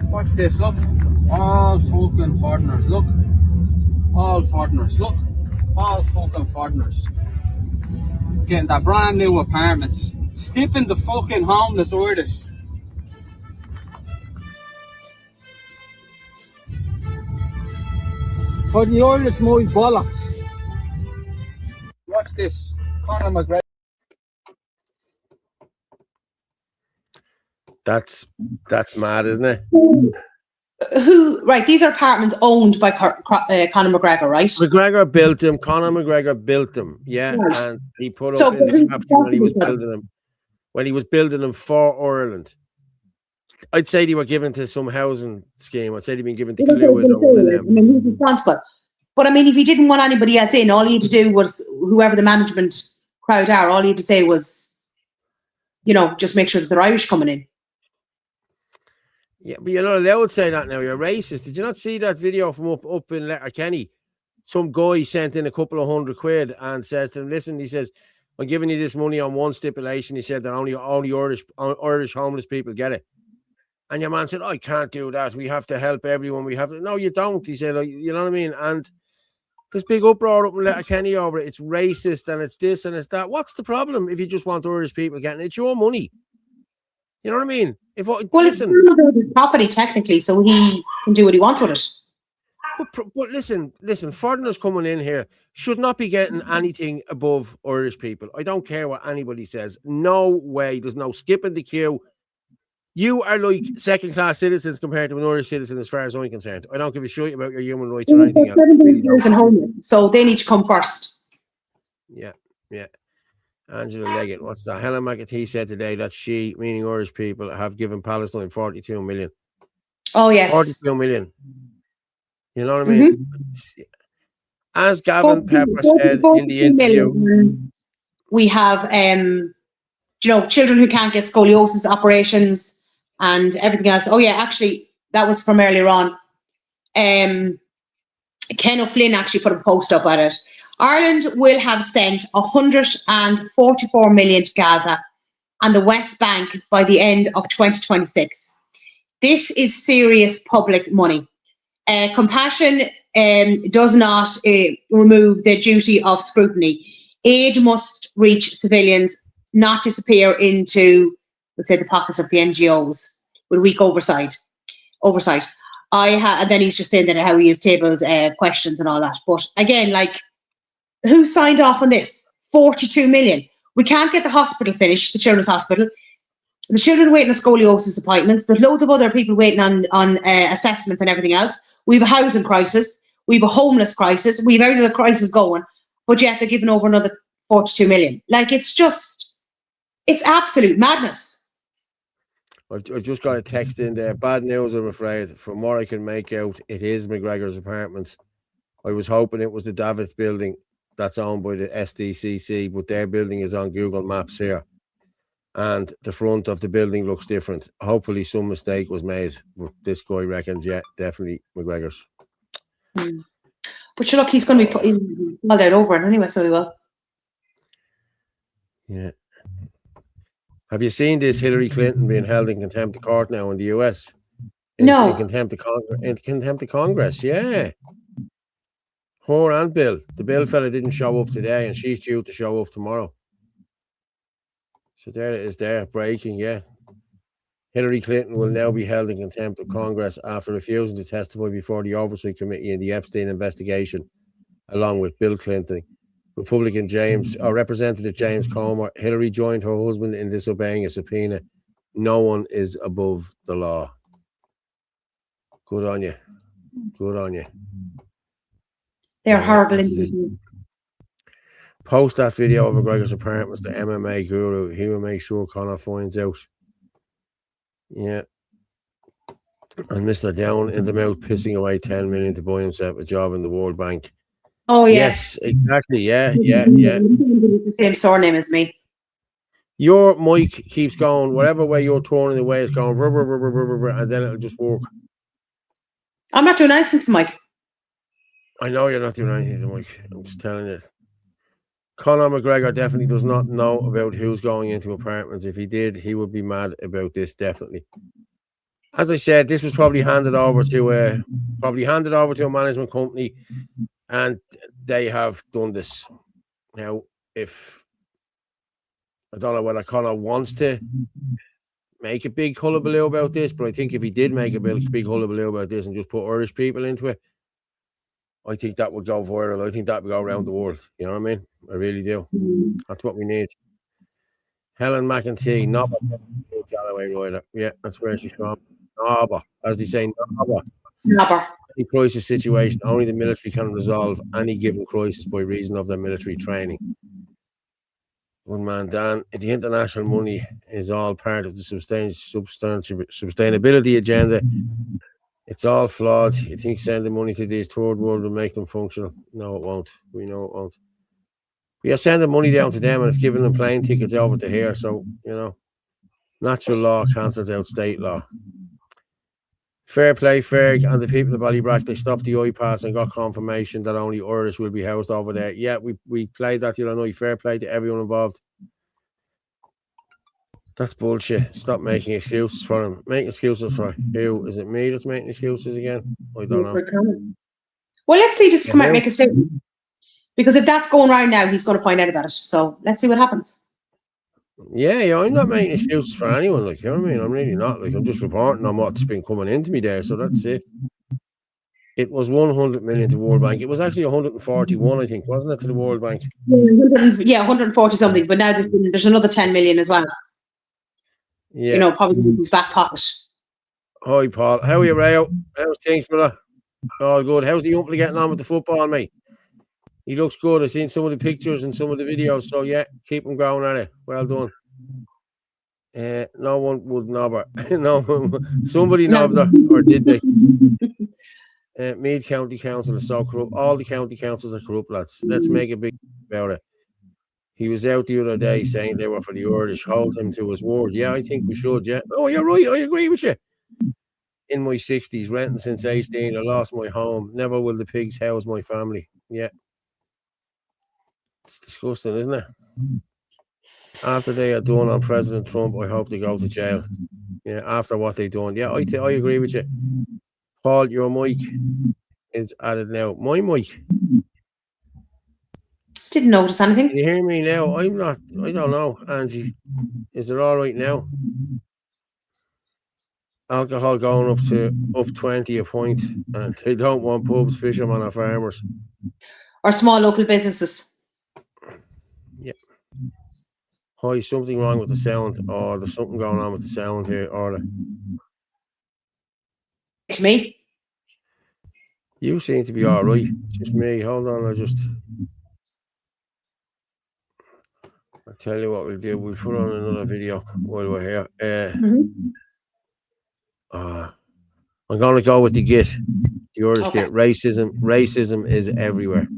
Watch this, look. All fucking foreigners, look. All foreigners, look. All fucking foreigners. Getting that brand new apartments. Skipping the fucking homeless Irish. For the Irish, my bollocks. Watch this. Conor McGregor. That's mad, isn't it? Right, these are apartments owned by Conor McGregor, right? McGregor built them. Conor McGregor built them, yeah, yes. And he put up in the caption when he was building them. When he was building them for Ireland, I'd say they were given to some housing scheme. I'd say they'd been given to Clewid or one of them. I mean, he's responsible. But I mean, if he didn't want anybody else in, all he had to do was, whoever the management crowd are, all he had to say was, just make sure that they're Irish coming in. Yeah, but you're not allowed to say that now. You're racist. Did you not see that video from up in Letterkenny? Some guy sent in a couple of £100 and says to him, listen, he says, I'm giving you this money on one stipulation. He said that only Irish homeless people get it. And your man said, I can't do that. We have to help everyone. We have to. No, you don't. He said, you know what I mean? And There's big uproar up in Letterkenny over it. It's racist and it's this and it's that. What's the problem if you just want Irish people getting it? It's your money. You know what I mean? Listen, it's property technically, so he can do what he wants with it. But listen, foreigners coming in here should not be getting anything above Irish people. I don't care what anybody says. No way. There's no skipping the queue. You are like second-class citizens compared to an Irish citizen as far as I'm concerned. I don't give a shit about your human rights or anything else. So they need to come first. Yeah. Angela Leggett, what's that? Helen McAtee said today that she, meaning Irish people, have given Palestine 42 million. Oh, yes. 42 million. You know what I mean? As Gavin Pepper said in the interview, we have, children who can't get scoliosis operations and everything else. Oh, yeah, actually, that was from earlier on. Ken O'Flynn actually put a post up at it. Ireland will have sent 144 million to Gaza and the West Bank by the end of 2026. This is serious public money. Compassion does not remove the duty of scrutiny. Aid must reach civilians, not disappear into, let's say, the pockets of the NGOs with weak oversight. And then he's just saying that how he has tabled questions and all that. But again, who signed off on this? 42 million. We can't get the hospital finished, the children's hospital. The children waiting on scoliosis appointments. There's loads of other people waiting on assessments and everything else. We have a housing crisis. We have a homeless crisis. We have every other crisis going. But yet they're giving over another 42 million. It's absolute madness. I've just got a text in there. Bad news, I'm afraid. From what I can make out, it is McGregor's apartments. I was hoping it was the Davids building that's owned by the SDCC, but their building is on Google Maps here. And the front of the building looks different. Hopefully some mistake was made. But this guy reckons, yeah, definitely McGregor's. But look, he's going to be putting all that over it anyway, so he will. Yeah. Have you seen this Hillary Clinton being held in contempt of court now in the US? No. In contempt of Congress, yeah. Her and Bill. The Bill fella didn't show up today, and she's due to show up tomorrow. So there it is there, breaking, yeah. Hillary Clinton will now be held in contempt of Congress after refusing to testify before the Oversight Committee in the Epstein investigation, along with Bill Clinton. Representative James Comer. Hillary joined her husband in disobeying a subpoena. No one is above the law. Good on you. Good on you. They're horrible individuals. Post that video of McGregor's apartments to MMA Guru. He will make sure Conor finds out. Yeah. And Mr. Down in the mouth pissing away 10 million to buy himself a job in the World Bank. Oh, yes. Yes, exactly. Yeah. The same surname as me. Your mic keeps going, whatever way you're turning the way it's going, and then it'll just work. I'm not doing anything to Mike. I know you're not doing anything to Mike. I'm just telling you. Conor McGregor definitely does not know about who's going into apartments. If he did, he would be mad about this, definitely. As I said, this was probably handed over to a management company, and they have done this. Now, I don't know whether Conor wants to make a big hullabaloo about this, but I think if he did make a big hullabaloo about this and just put Irish people into it, I think that would go viral. I think that would go around the world. You know what I mean? I really do. That's what we need. Helen McEntee, Nobber. Yeah, that's where she's from. Nobber, as they say, Nobber. Any crisis situation, only the military can resolve any given crisis by reason of their military training. Good man, Dan. The international money is all part of the sustainability agenda. It's all flawed. You think sending money to these third world will make them functional? No, it won't. We know it won't. We are sending money down to them and it's giving them plane tickets over to here. So, natural law cancels out state law. Fair play, Ferg, and the people of Ballybrack, they stopped the iPass and got confirmation that only Irish will be housed over there. Yeah, we played that the other night. Fair play to everyone involved. That's bullshit. Stop making excuses for him. Make excuses for who? Is it me that's making excuses again? I don't know. Well, let's see. Just come out and make a statement. Because if that's going around now, he's going to find out about it. So let's see what happens. Yeah, I'm not making excuses for anyone, like, you know what I mean? I'm really not. Like, I'm just reporting on what's been coming into me there. So that's it. It was 100 million to World Bank. It was actually 141, I think, wasn't it, to the World Bank? Yeah, 140 something. But now there's another 10 million as well. Yeah. You know, probably in his back pocket. Hi, Paul. How are you, Rayo? How's things, brother? All good. How's the Humpley getting on with the football, mate? He looks good. I've seen some of the pictures and some of the videos. So, yeah, keep him going at it. Well done. No one would knob her. No, somebody knobbed her, or did they? Meath County Council is so corrupt. All the county councils are corrupt, lads. Let's make a big about it. He was out the other day saying they were for the Irish. Hold him to his word. Yeah, I think we should. Yeah. Oh, you're right. I agree with you. In my 60s, renting since 18, I lost my home. Never will the pigs house my family. Yeah. It's disgusting, isn't it? After they are done on President Trump, I hope they go to jail. Yeah, after what they done. Yeah, I agree with you. Paul, your mic is added now. My mic. Didn't notice anything. Can you hear me now? I don't know, Angie. Is it all right now? Alcohol going up 20 a point, and they don't want pubs, fishermen, or farmers. Or small local businesses. Yeah. Hi, something wrong with the sound, or there's something going on with the sound here, or To me. you seem to be all right. It's just me. Hold on, I'll tell you what we'll do. We'll put on another video while we're here. I'm going to go with the GIT, the Irish GIT. Racism is everywhere.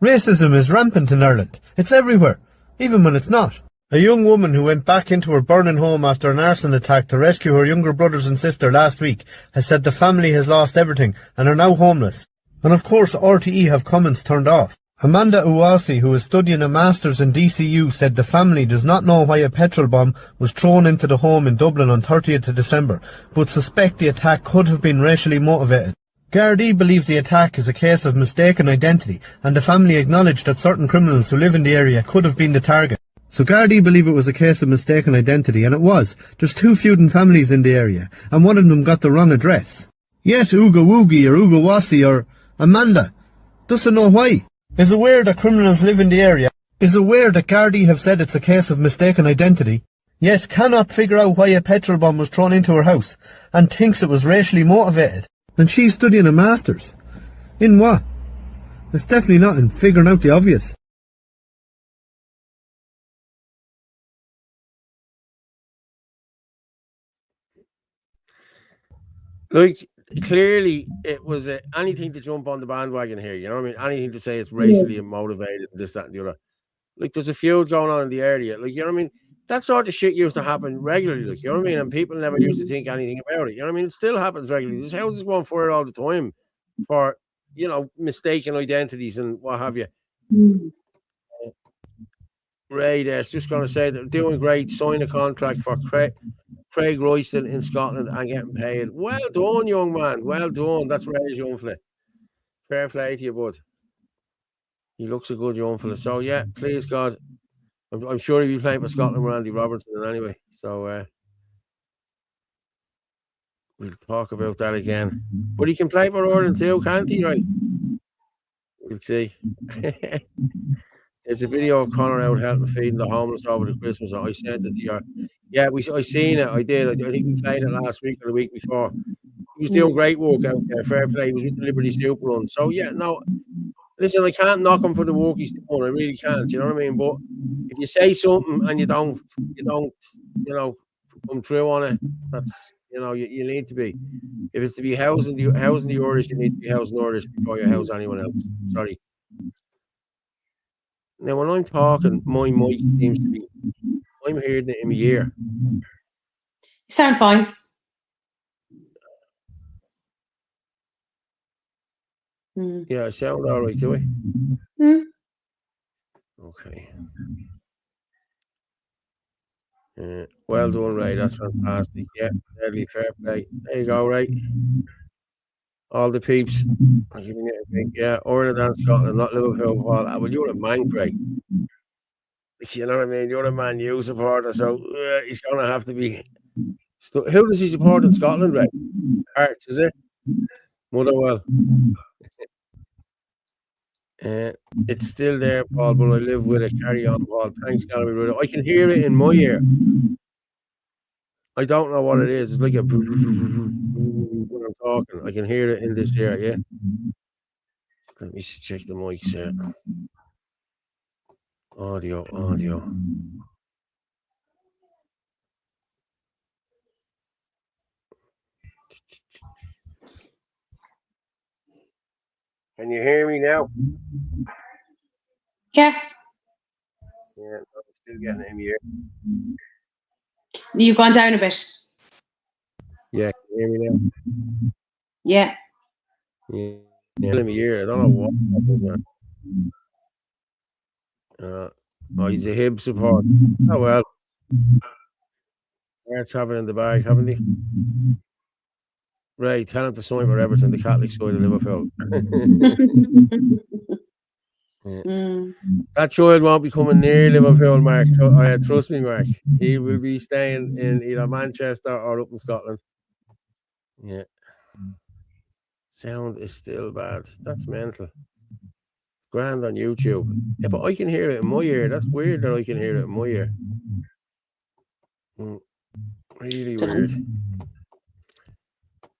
Racism is rampant in Ireland. It's everywhere, even when it's not. A young woman who went back into her burning home after an arson attack to rescue her younger brothers and sister last week has said the family has lost everything and are now homeless. And of course RTE have comments turned off. Amanda Uwasi, who is studying a Masters in DCU, said the family does not know why a petrol bomb was thrown into the home in Dublin on 30th of December, but suspect the attack could have been racially motivated. Gardaí believe the attack is a case of mistaken identity, and the family acknowledged that certain criminals who live in the area could have been the target. So Gardaí believe it was a case of mistaken identity, and it was. There's two feuding families in the area, and one of them got the wrong address. Yet Uga Woogie or Uga Wasi or Amanda doesn't know why. Is aware that criminals live in the area, is aware that Gardaí have said it's a case of mistaken identity, yet cannot figure out why a petrol bomb was thrown into her house, and thinks it was racially motivated. And she's studying a Masters. In what? It's definitely not in figuring out the obvious. Like, clearly, it was anything to jump on the bandwagon here. You know what I mean? Anything to say it's racially motivated, this, that, and the other. Like, there's a feud going on in the area. Like, you know what I mean? That sort of shit used to happen regularly. Like, you know what I mean? And people never used to think anything about it. You know what I mean? It still happens regularly. There's houses going for it all the time for, you know, mistaken identities and what have you. Ray there's just going to say they're doing great. Sign a contract for Craig Royston in Scotland and getting paid. Well done, young man. Well done. That's Ray's young fella. Fair play to you, bud. He looks a good young fella. So, yeah, please, God. I'm sure he'll be playing for Scotland with Andy Robertson anyway. So, we'll talk about that again. But he can play for Ireland too, can't he, right? We'll see. There's a video of Conor out helping feeding the homeless over the Christmas. I sent it to you. Yeah, I seen it. I did. I think we played it last week or the week before. He was doing great work out there. Fair play. He was with the Liberty Super Run. So yeah, no. Listen, I can't knock him for the work he's doing. I really can't. You know what I mean? But if you say something and you don't, you know, come through on it, that's, you know, you need to be. If it's to be housing the Irish, you need to be housing Irish before you house anyone else. Sorry. Now, when I'm talking, my mic seems to be, I'm hearing it in my ear. You sound fine. Yeah, I sound all right, do I? Okay. Well done, Ray. That's fantastic. Yeah, deadly fair play. There you go, Ray. All the peeps. I'm giving you a big, yeah, Ireland and Scotland, not Liverpool, Paul. Well, you're a man, Craig. You know what I mean? You're a Man U supporter, so he's going to have to be. Who does he support in Scotland, right? Hearts, is it? Motherwell. It's still there, Paul, but I live with it. Carry on, Paul. Thanks, Galloway. I can hear it in my ear. I don't know what it is. It's like a when I'm talking. I can hear it in this ear, yeah. Let me check the mics here. Audio. Can you hear me now? Yeah. Yeah, I'm still getting it in my ear. You've gone down a bit. Yeah, can you hear me now? Yeah. Yeah, in my ear. I don't know what that is, man. He's a Hib support. Oh, well. Let's have it in the bag, haven't they? Right, tell him to sign for Everton, the Catholic side of Liverpool. That child won't be coming near Liverpool, Mark. Trust me, Mark. He will be staying in either Manchester or up in Scotland. Yeah. Sound is still bad. That's mental. It's grand on YouTube. Yeah, but I can hear it in my ear. That's weird that I can hear it in my ear. Really weird.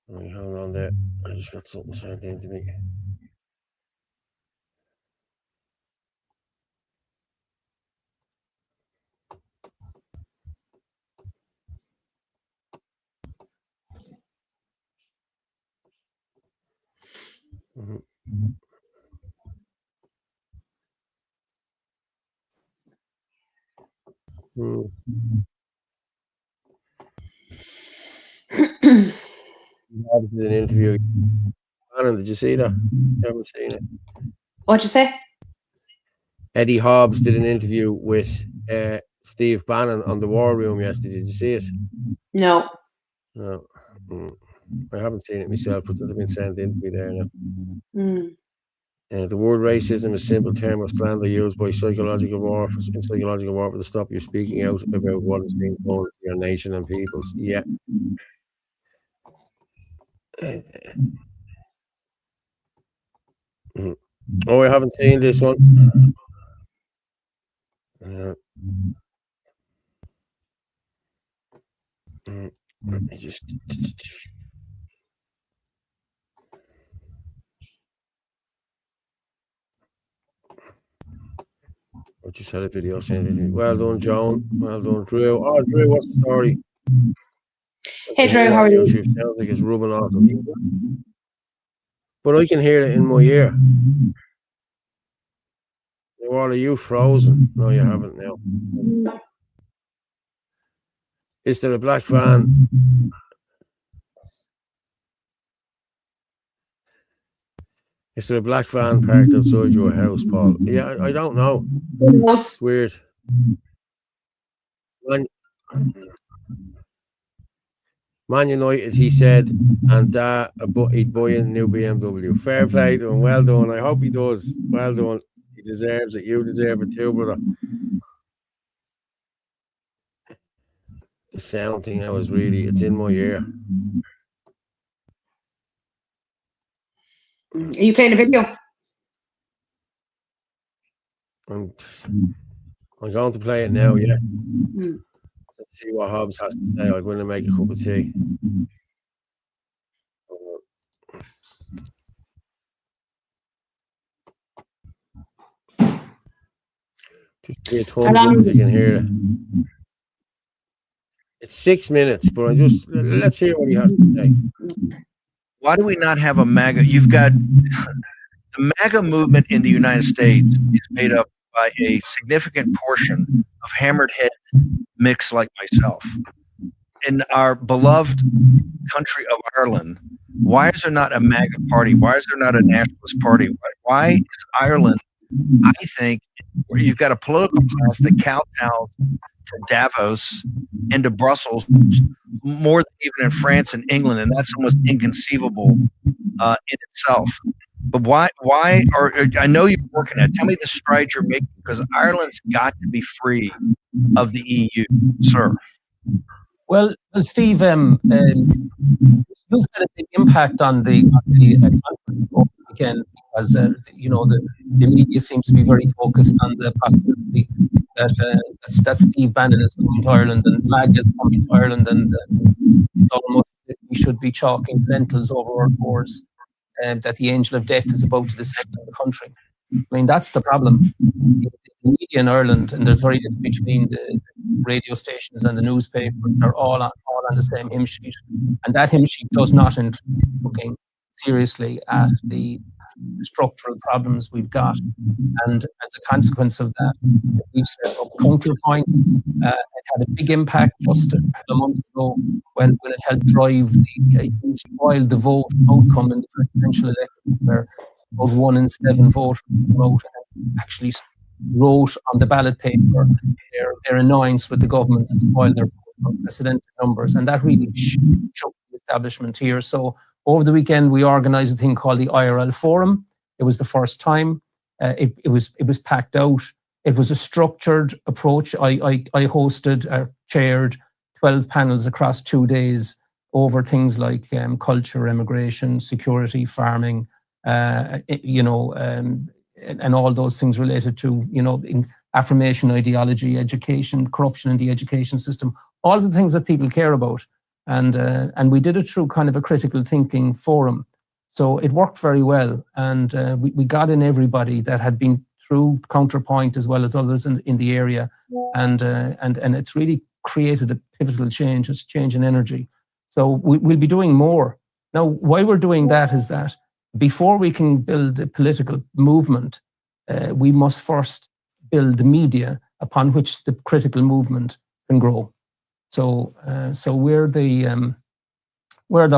Right, hold on there. I just got something sent in to me. Hobbs did an interview. Bannon, did you see that? I haven't seen it. What'd you say? Eddie Hobbs did an interview with Steve Bannon on the War Room yesterday. Did you see it? No. No. I haven't seen it myself, but it's been sent in to me there now. The word racism is a simple term of slander used by psychological warfare to stop you speaking out about what is being done to your nation and peoples. Yeah. Oh, I haven't seen this one. Let me just. I just had a video saying, well done, Joan. Well done, Drew. Oh, Drew, what's the story? Hey, Drew, how are you? Sounds like it's rubbing off. But I can hear it in my ear. Are you frozen? No, you haven't now. Is there a black van? Is there a black van parked outside your house, Paul? Yeah, I don't know. It's weird. Man United, he said, and he'd buy a new BMW. Fair play to him. Well done. I hope he does. Well done. He deserves it. You deserve it too, brother. The sound thing now is really, it's in my ear. Are you playing a video? I'm going to play it now, yeah. Let's see what Hobbs has to say. I'm going to make a cup of tea. Just be a thumbs if you can hear it. It's 6 minutes, but let's hear what he has to say. Why do we not have a MAGA? You've got the MAGA movement in the United States is made up by a significant portion of hammered head mix like myself. In our beloved country of Ireland, why is there not a MAGA party? Why is there not a nationalist party? Why is Ireland, I think, where you've got a political class that kowtows to Davos and to Brussels more than even in France and England, and that's almost inconceivable in itself. But why, or I know you're working at, tell me the strides you're making, because Ireland's got to be free of the EU, sir. Well, Steve, you've had a big impact on the conference over the weekend because the media seems to be very focused on the possibility that Steve Bannon is coming to Ireland and MAG is coming to Ireland, and it's almost as if we should be chalking lentils over our doors, that the angel of death is about to descend on the country. I mean, that's the problem. The media in Ireland, and there's very little between the radio stations and the newspapers, are all on the same hymn sheet. And that hymn sheet does not include looking seriously at the structural problems we've got. And as a consequence of that, we've set up Counterpoint. It had a big impact just a couple of months ago when it helped drive spoil the vote outcome in the presidential election, where about 1 in 7 voters wrote and actually wrote on the ballot paper their annoyance with the government and spoiled their unprecedented numbers. And that really shook the establishment here. So over the weekend, we organized a thing called the IRL Forum. It was the first time. It was packed out. It was a structured approach. I hosted, chaired 12 panels across 2 days over things like culture, immigration, security, farming, and all those things related to, in affirmation ideology, education, corruption in the education system, all the things that people care about. And we did it through kind of a critical thinking forum. So it worked very well. And we got in everybody that had been through Counterpoint as well as others in the area. And it's really created a pivotal change. It's a change in energy. So we'll be doing more. Now, why we're doing that is that before we can build a political movement, we must first build the media upon which the critical movement can grow. So we're the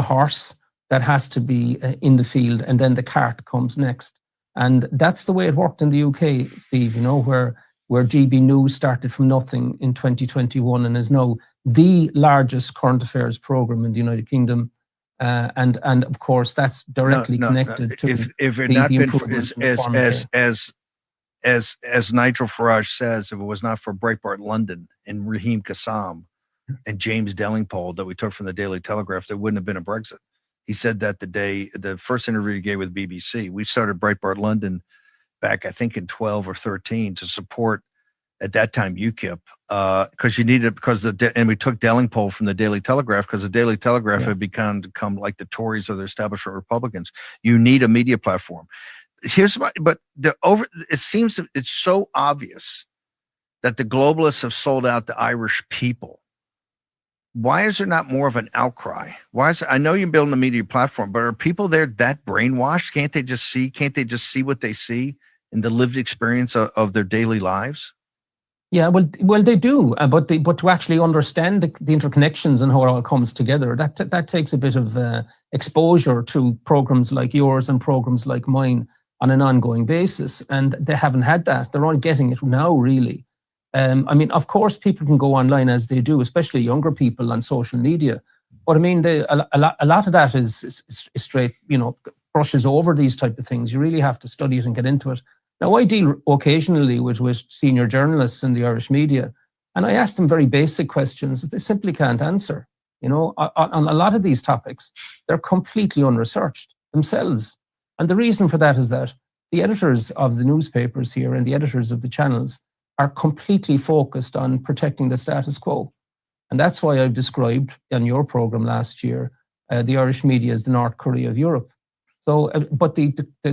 horse that has to be in the field, and then the cart comes next. And that's the way it worked in the UK, Steve. Where GB News started from nothing in 2021 and is now the largest current affairs program in the United Kingdom. And of course that's directly connected to if it not been for, as Nigel Farage says, if it was not for Breitbart London and Raheem Kassam and James Delingpole that we took from the Daily Telegraph, there wouldn't have been a Brexit. He said that the first interview he gave with BBC. We started Breitbart London back, I think, in 12 or 13 to support at that time UKIP, because you needed, and we took Delingpole from the Daily Telegraph because the Daily Telegraph had become like the Tories or the establishment Republicans. You need a media platform. It seems that it's so obvious that the globalists have sold out the Irish people. Why is there not more of an outcry? I know you're building a media platform, but are people there that brainwashed? Can't they just see what they see in the lived experience of their daily lives? Yeah, well, they do, but to actually understand the interconnections and how it all comes together, that takes a bit of exposure to programs like yours and programs like mine on an ongoing basis, and they haven't had that. They're only getting it now, really. I mean, of course, people can go online as they do, especially younger people on social media. But I mean, a lot of that is straight, brushes over these type of things. You really have to study it and get into it. Now, I deal occasionally with senior journalists in the Irish media, and I ask them very basic questions that they simply can't answer. On a lot of these topics, they're completely unresearched themselves. And the reason for that is that the editors of the newspapers here and the editors of the channels are completely focused on protecting the status quo. And that's why I've described on your program last year, the Irish media as the North Korea of Europe. So, but the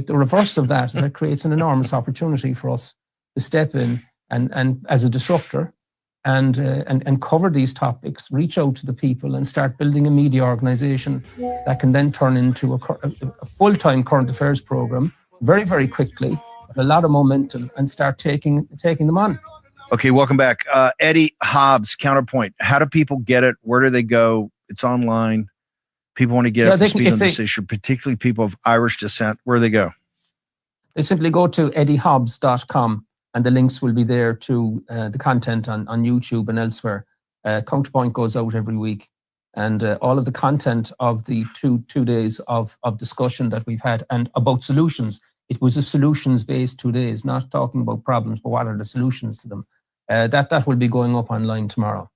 reverse of that is that creates an enormous opportunity for us to step in and as a disruptor and cover these topics, reach out to the people and start building a media organization that can then turn into a full-time current affairs program very, very quickly with a lot of momentum and start taking them on. Okay, welcome back. Eddie Hobbs, Counterpoint. How do people get it? Where do they go? It's online. People want to get up to speed on this issue, particularly people of Irish descent. Where do they go? They simply go to eddiehobbs.com and the links will be there to the content on YouTube and elsewhere. Counterpoint goes out every week. and all of the content of the two days of discussion that we've had and about solutions. It was a solutions-based 2 days, not talking about problems, but what are the solutions to them. That will be going up online tomorrow.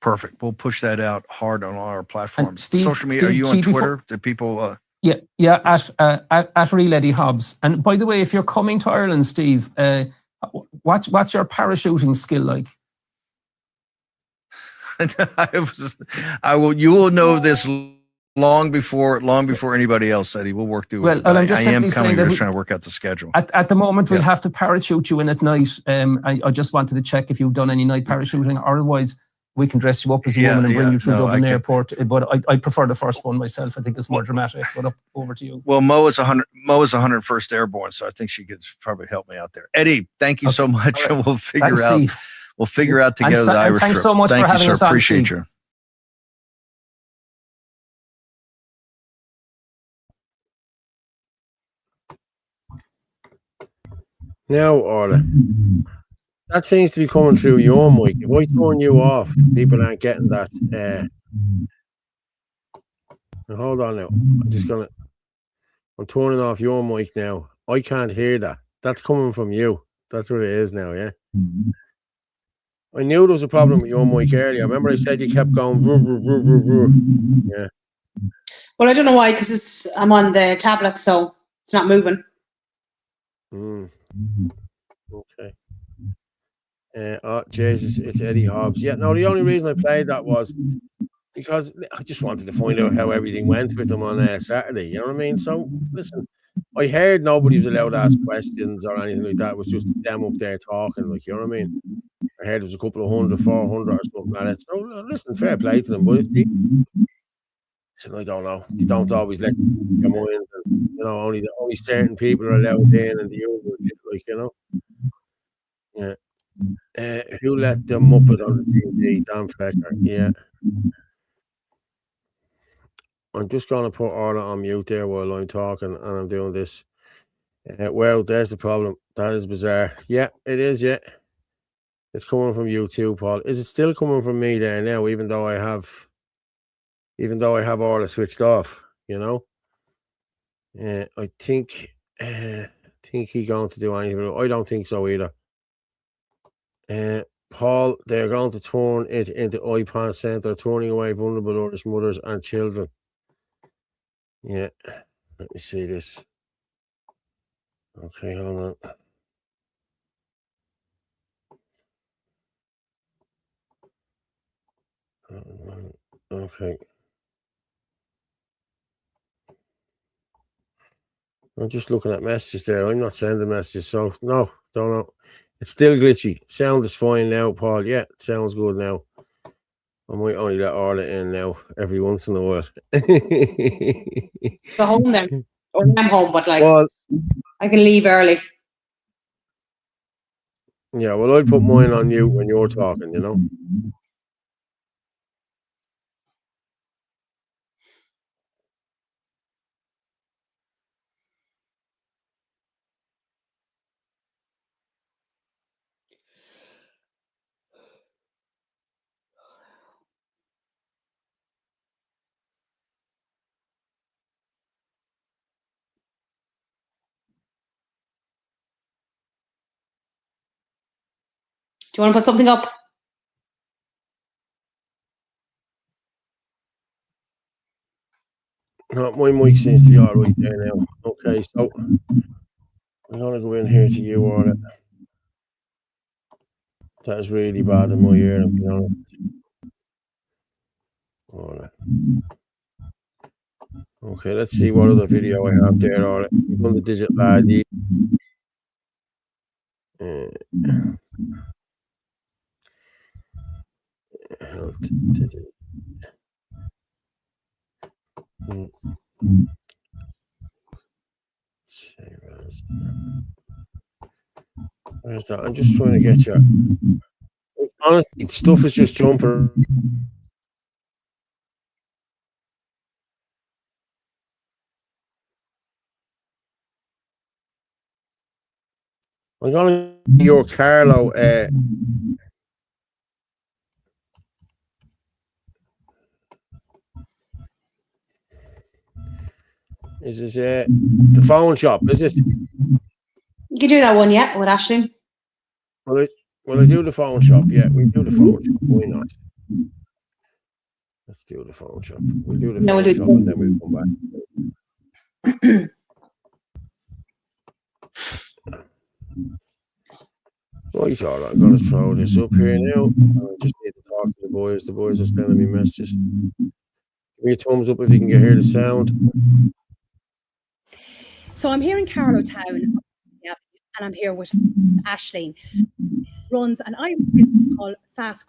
Perfect. We'll push that out hard on all our platforms. Steve, Social media. Are you on Twitter? Do people? Yeah. At Real Eddie Hobbs. And by the way, if you're coming to Ireland, Steve, what's your parachuting skill like? You will know this long before anybody else, Eddie. We'll work through it. I'm just I am simply coming. saying that Just trying to work out the schedule. At the moment, we'll have to parachute you in at night. I just wanted to check if you've done any night parachuting, or otherwise we can dress you up as a woman and bring you through Dublin Airport. But I prefer the first one myself. I think it's more dramatic. But over to you. Well, Mo is 101st Airborne, so I think she could probably help me out there. Eddie, thank you so much, and we'll figure out. Steve. We'll figure out together the Irish Thanks trip. so much for having us on, Appreciate Steve. you. Now, Orla, that seems to be coming through your mic. If I turn you off, people aren't getting that. Now, hold on now. I'm turning off your mic now. I can't hear that. That's coming from you. That's what it is now, yeah? I knew there was a problem with your mic earlier. I remember I said you kept going. Yeah. Well, I don't know why, because I'm on the tablet, so it's not moving. Okay. Oh, Jesus, it's Eddie Hobbs. Yeah, no, the only reason I played that was because I just wanted to find out how everything went with them on Saturday. You know what I mean? So, listen, I heard nobody was allowed to ask questions or anything like that. It was just them up there talking, like, you know what I mean? I heard there was a couple of 400 or something like that. So, listen, fair play to them. But if they, listen, I don't know. They don't always let them come in. And, you know, only certain people are allowed in, and the usual, like, you know. Yeah. Who let the Muppet on the TV? Dan Fecker. Yeah. I'm just going to put Orla on mute there while I'm talking and I'm doing this. Well, there's the problem. That is bizarre. Yeah, it is. Yeah. It's coming from you too, Paul. Is it still coming from me there now, even though I have Orla switched off, you know? I think he's going to do anything. I don't think so either. Paul, they're going to turn it into iPad Center, turning away vulnerable Irish mothers and children. Yeah, let me see this. Okay, hold on. Okay. I'm just looking at messages there. I'm not sending messages, so no, don't know. It's still glitchy. Sound is fine now, Paul. Yeah, it sounds good now. I might only let Orla in now every once in a while. Go home then. Or I'm home, but like, well, I can leave early. Yeah, well, I'd put mine on mute when you're talking, you know. Do you want to put something up? No, my mic seems to be all right there now. Okay, so I'm going to go in here to you, Orla. That is really bad in my ear, to be honest. Orla. Okay, let's see what other video I have there, Orla. On the digital ID. Health today. Where's that? I'm just trying to get you. Honestly, stuff is just jumping. I'm going to your Carlo. Is it the phone shop? Is it? You can do that one, yeah, with Aisling. Will I do the phone shop? Yeah, we do the phone shop. Why not? Let's do the phone shop. We'll do the phone shop and then we'll come back. Right, all right, I'm going to throw this up here now. I just need to talk to the boys. The boys are sending me messages. Give me a thumbs up if you can hear the sound. So I'm here in Carlowtown, and I'm here with Aisling. Runs an Irish business called Fast.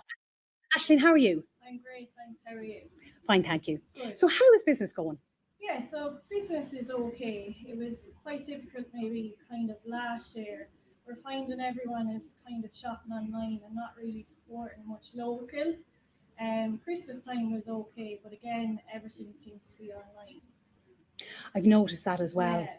Aisling, how are you? I'm great, thanks. How are you? Fine, thank you. Good. So how is business going? Yeah, so business is okay. It was quite difficult maybe kind of last year. We're finding everyone is kind of shopping online and not really supporting much local. Christmas time was okay, but again, everything seems to be online. I've noticed that as well. Yeah.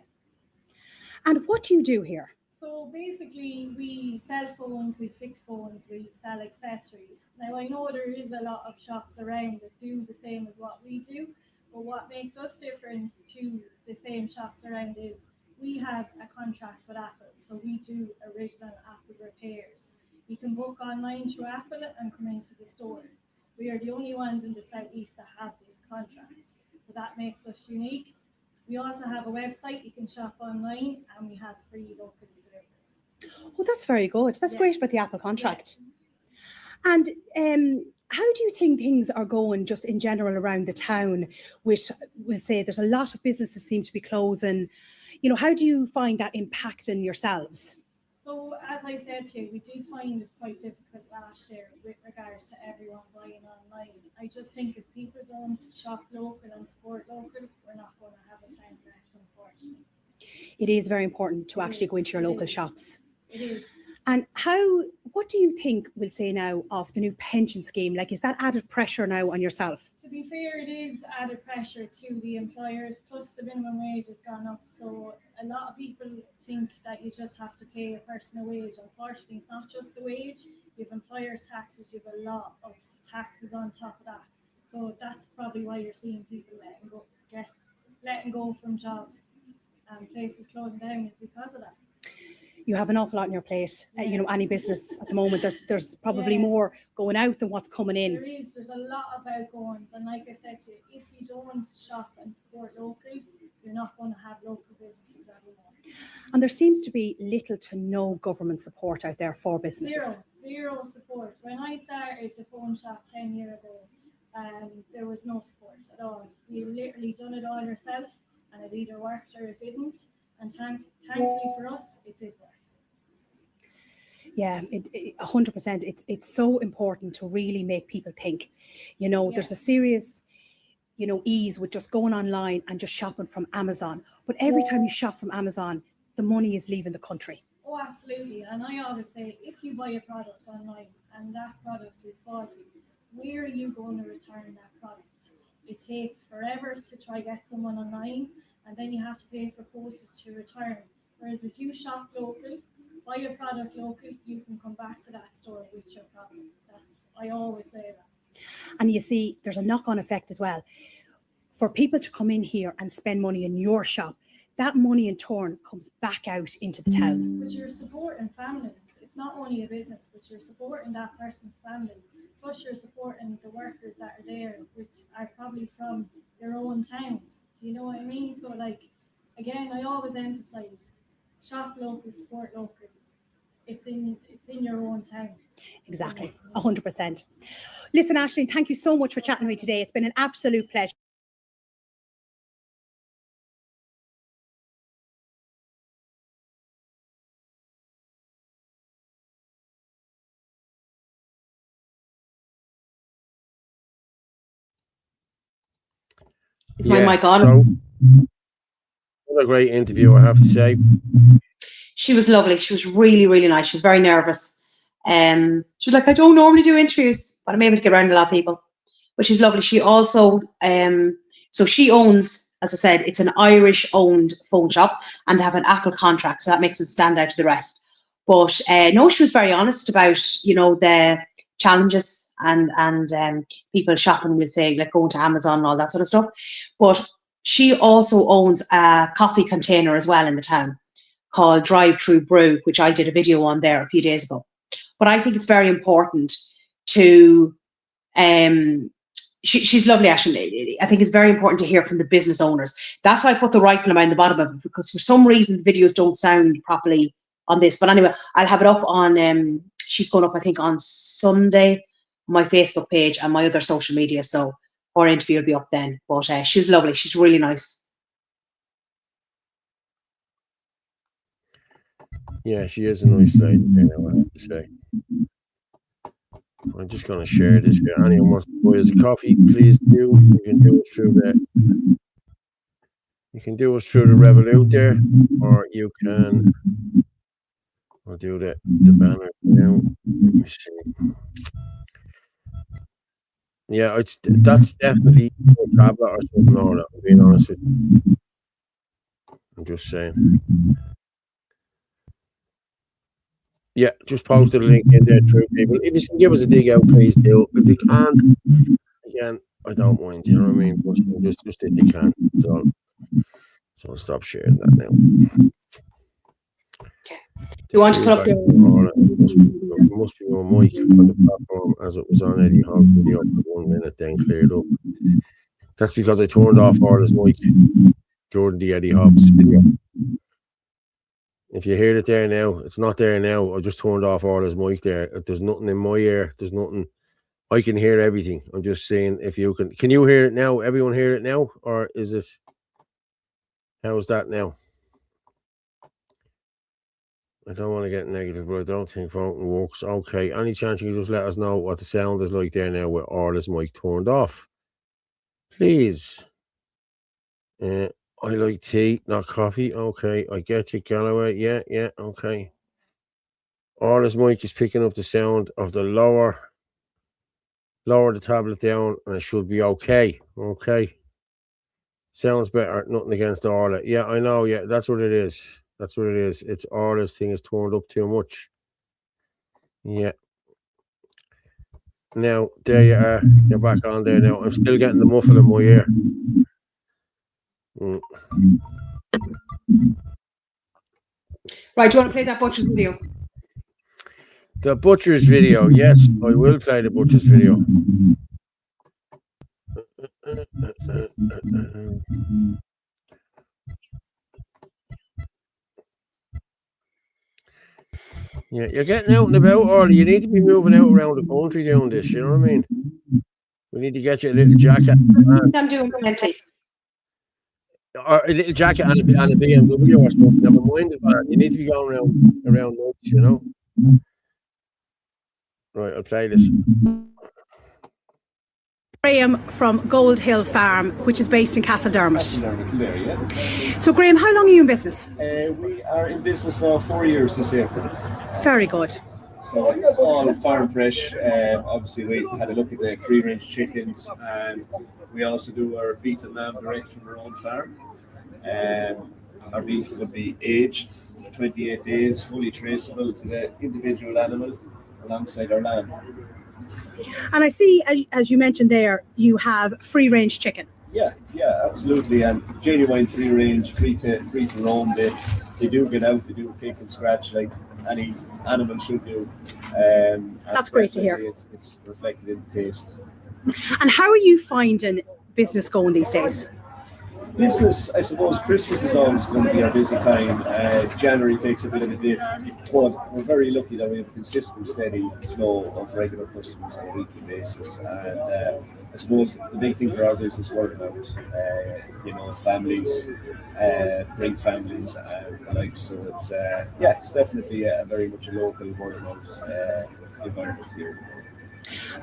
And what do you do here? So basically, we sell phones, we fix phones, we sell accessories. Now, I know there is a lot of shops around that do the same as what we do, but what makes us different to the same shops around is we have a contract with Apple, so we do original Apple repairs. You can book online through Apple and come into the store. We are the only ones in the southeast that have this contract, so that makes us unique. We also have a website you can shop online, and we have free local delivery. Oh, that's very good. That's great about the Apple contract. Yeah. And how do you think things are going just in general around the town? With, we'll say there's a lot of businesses seem to be closing. You know, how do you find that impacting yourselves? So as I said to you, we did find it quite difficult last year with regards to everyone buying online. I just think if people don't shop local and support local, we're not going to have a time left, unfortunately. It is very important to actually go into your local shops. It is. And what do you think, we'll say now, of the new pension scheme? Like, is that added pressure now on yourself? To be fair, it is added pressure to the employers, plus the minimum wage has gone up. So a lot of people think that you just have to pay a person a wage. Unfortunately, it's not just a wage. You have employers' taxes, you have a lot of taxes on top of that. So that's probably why you're seeing people letting go from jobs and places closing down, is because of that. You have an awful lot on your plate. You know, any business at the moment, there's probably more going out than what's coming in. There's a lot of outgoings, and like I said to you, if you don't shop and support local, you're not going to have local businesses anymore. And there seems to be little to no government support out there for businesses. Zero support. When I started the phone shop 10 years ago, there was no support at all. You literally done it all yourself, and it either worked or it didn't. And thankfully for us, it did work. Yeah, 100%. It's so important to really make people think. You know, there's a serious, you know, ease with just going online and just shopping from Amazon. But every time you shop from Amazon, the money is leaving the country. Oh, absolutely. And I always say, if you buy a product online and that product is faulty, where are you going to return that product? It takes forever to try get someone online, and then you have to pay for postage to return. Whereas if you shop local, buy a product local, you can come back to that store with your product. I always say that. And you see, there's a knock-on effect as well. For people to come in here and spend money in your shop, that money in turn comes back out into the town. But you're supporting families. It's not only a business, but you're supporting that person's family. Plus you're supporting the workers that are there, which are probably from your own town. Do you know what I mean? So like, again, I always emphasize, shop local, support local. It's in your own town. Exactly, 100%. Listen, Aisling, thank you so much for chatting to me today. It's been an absolute pleasure. Is my mic on? So, what a great interview, I have to say. She was lovely. She was really, really nice. She was very nervous. She was like, I don't normally do interviews, but I'm able to get around a lot of people. But she's lovely. She also, so she owns, as I said, it's an Irish-owned phone shop, and they have an Apple contract, so that makes them stand out to the rest. But no, she was very honest about, you know, the challenges and people shopping, we'll say, like going to Amazon and all that sort of stuff. But she also owns a coffee container as well in the town called Drive Through Brew, which I did a video on there a few days ago. But I think it's very important to, she's lovely, actually. I think it's very important to hear from the business owners. That's why I put the right column in the bottom of it, because for some reason the videos don't sound properly on this. But anyway, I'll have it up on, she's going up, I think, on Sunday on my Facebook page and my other social media. So her interview will be up then. But she's lovely. She's really nice. Yeah, she is a nice lady, I have to say. I'm just going to share this here. Anyone wants to buy us a coffee, please do. You can do it through the Revolut there, or you can. I'll do the banner now. Let me see. Yeah, that's definitely a tablet or something on it. I'm being honest with you. I'm just saying. Yeah, just posted a link in there through people. If you can give us a dig out, please do. If you can't, again, I don't mind, you know what I mean? But just if you can. So I'll stop sharing that now. Okay. You want to put up It must be on mic on the platform as it was on Eddie Hobbs video for 1 minute, then cleared up. That's because I turned off Orla's mic during the Eddie Hobbs video. If you hear it there now, it's not there now. I just turned off Orla's mic there. There's nothing in my ear. There's nothing. I can hear everything. I'm just saying, if you can you hear it now? Everyone hear it now? Or is it, how's that now? I don't want to get negative, but I don't think voting works. Okay, any chance you can just let us know what the sound is like there now with Orla's mic turned off? Please. I like tea, not coffee. Okay, I get you, Galloway. Yeah, okay. Orla's mic is picking up the sound of the lower the tablet down, and it should be okay. Okay. Sounds better. Nothing against Orla. Yeah, I know. Yeah, that's what it is. That's what it is. It's Orla's thing is turned up too much. Yeah. Now, there you are. You're back on there now. I'm still getting the muffle in my ear. Right, do you want to play that Butcher's video? The Butcher's video, yes, I will play the Butcher's video. Yeah, you're getting out and about, or you need to be moving out around the country doing this, you know what I mean? We need to get you a little jacket. I'm doing plenty. Or a little jacket and a BMW or something. Never mind the van. You need to be going around nuts, you know? Right, I'll play this. Graham from Gold Hill Farm, which is based in Castledermot. There, yeah. So, Graham, how long are you in business? We are in business now 4 years this April. Very good. So it's all farm fresh. Obviously, we had a look at the free-range chickens, and we also do our beef and lamb direct from our own farm. Our beef would be aged 28 days, fully traceable to the individual animal alongside our lamb. And I see, as you mentioned there, you have free-range chicken. Yeah, absolutely. And genuine free-range, free to roam. They do get out, they do pick and scratch like any animal should do. That's great to hear. It's reflected in the taste. And how are you finding business going these days? Business, I suppose Christmas is always going to be our busy time. January takes a bit of a dip, but we're very lucky that we have a consistent, steady flow of regular customers on a weekly basis. And I suppose the big thing for our business is word of mouth. Families bring families and like so. It's definitely a very much a local word of mouth environment here.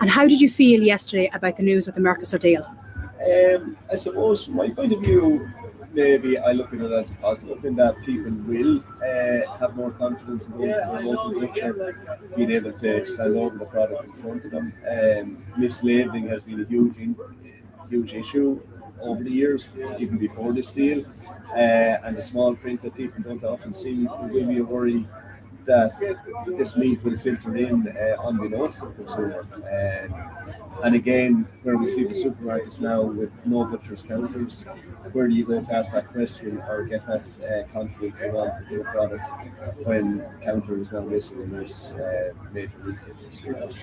And how did you feel yesterday about the news with the Mercosur deal? I suppose from my point of view, maybe I look at it as a positive in that people will have more confidence in going to their local butcher, being able to stand over the product in front of them. Mislabeling has been a huge issue over the years, even before this deal. And the small print that people don't often see will be a worry that this meat will filter in unbeknownst to the consumer. And again, where we see the supermarkets now with no butcher's counters, where do you go to ask that question or get that confidence around to do a product when counter is not listed in this major retailers?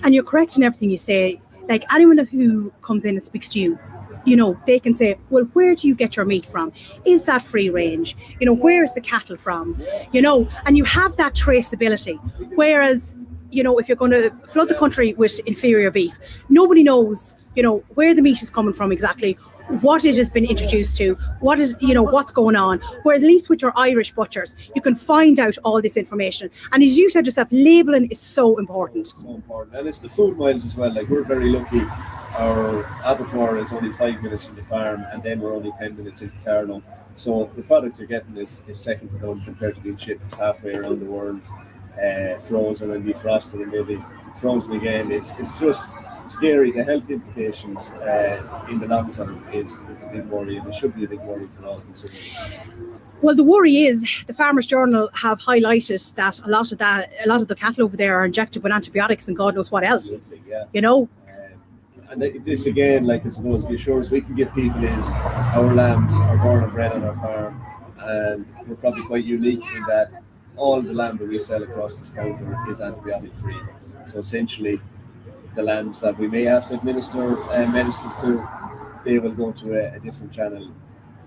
And you're correct in everything you say. Like anyone who comes in and speaks to you, you know, they can say, well, where do you get your meat from? Is that free range? You know, where is the cattle from? You know, and you have that traceability. Whereas, you know, if you're going to flood the country with inferior beef, nobody knows, you know, where the meat is coming from exactly, what it has been introduced to, what is, you know, what's going on. Where at least with your Irish butchers, you can find out all this information. And as you said yourself, labelling is so important. So important. And it's the food miles as well. Like, we're very lucky. Our abattoir is only 5 minutes from the farm, and then we're only 10 minutes into Carlow. So the product you're getting is second to none compared to being shipped halfway around the world, frozen and defrosted and maybe frozen again. It's just scary. The health implications in the long term is a big worry, and it should be a big worry for all consumers. Well, the worry is the Farmers Journal have highlighted that a lot of the cattle over there are injected with antibiotics and God knows what else. Absolutely, yeah. You know. And this again, like I suppose the assurance we can give people is our lambs are born and bred on our farm, and we're probably quite unique in that all the lamb that we sell across this counter is antibiotic free. So essentially, the lambs that we may have to administer medicines to, they will go to a different channel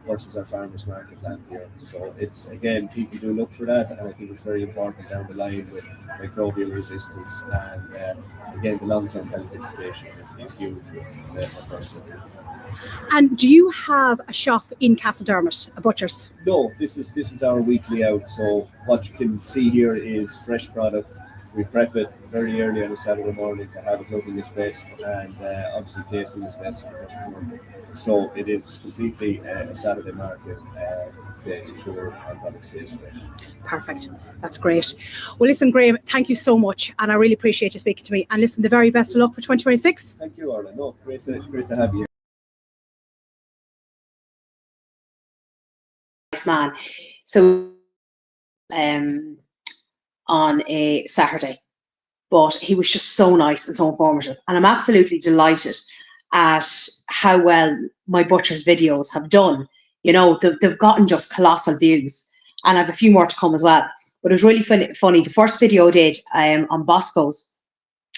versus our farmers market lamb here. So it's, again, people do look for that, and I think it's very important down the line with microbial resistance, and again, the long-term health implications is huge with a person. And do you have a shop in Castledermot, a butcher's? No, this is our weekly out. So what you can see here is fresh product. We prep it very early on a Saturday morning to have it looking its best, and obviously tasting its best for the customer. So it is completely a Saturday market to ensure our product stays fresh. Perfect. That's great. Well, listen, Graham, thank you so much, and I really appreciate you speaking to me. And listen, the very best of luck for 2026. Thank you, Orla. No, great to have you. Nice man. So, on a Saturday, but he was just so nice and so informative, and I'm absolutely delighted at how well my butcher's videos have done. You know, they've gotten just colossal views, and I have a few more to come as well. But it was really funny. The first video I did on Bosco's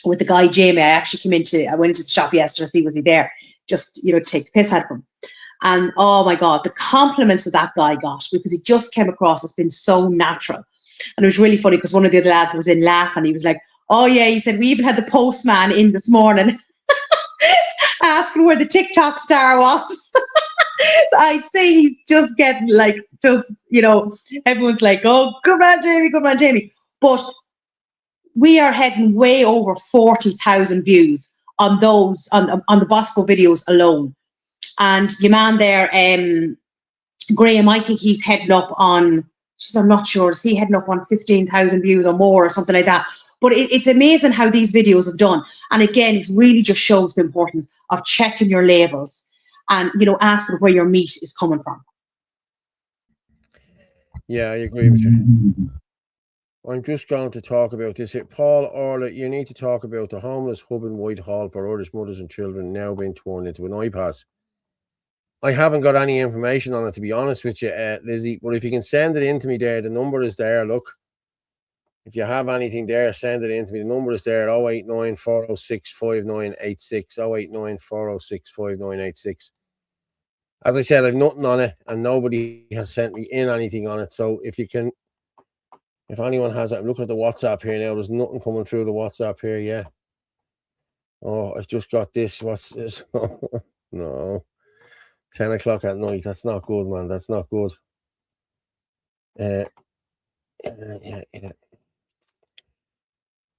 with the guy Jamie, I went into the shop yesterday to see was he there, just, you know, to take the piss out of him. And oh my God, the compliments that guy got, because he just came across as being so natural. And it was really funny because one of the other lads was in laughing. He was like, oh yeah, he said, we even had the postman in this morning asking where the TikTok star was. So I'd say he's just getting you know, everyone's like, oh, good man, Jamie. But we are heading way over 40,000 views on those, on the Bosco videos alone. And your man there, Graham, I think he's heading up on, I'm not sure, is he heading up on 15,000 views or more or something like that? But it's amazing how these videos have done. And again, it really just shows the importance of checking your labels and, you know, asking where your meat is coming from. Yeah, I agree with you. I'm just going to talk about this here. Paul, Orla, you need to talk about the homeless hub in Whitehall for Irish mothers and children now being torn into an iPass. I haven't got any information on it, to be honest with you, Lizzie, but if you can send it in to me there, the number is there, look. If you have anything there, send it in to me. The number is there, 089 406 5986, 089 406 5986. As I said, I've nothing on it, and nobody has sent me in anything on it. So if you can, if anyone has it, I'm looking at the WhatsApp here now. There's nothing coming through the WhatsApp here yet. Oh, I've just got this. What's this? No. 10 o'clock at night. That's not good, man. That's not good. Yeah. The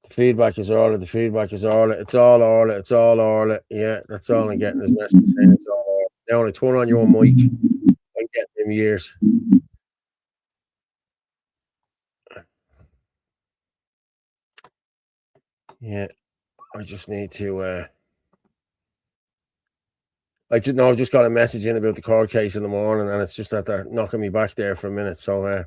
feedback is Orla. The feedback is Orla. It's all Orla. It's all Orla. Yeah, that's all I'm getting is message saying it's all Orla. Now, when I turn on your mic, I'm getting them years. Yeah, I just need to. I just got a message in about the court case in the morning, and it's just that they're knocking me back there for a minute. So,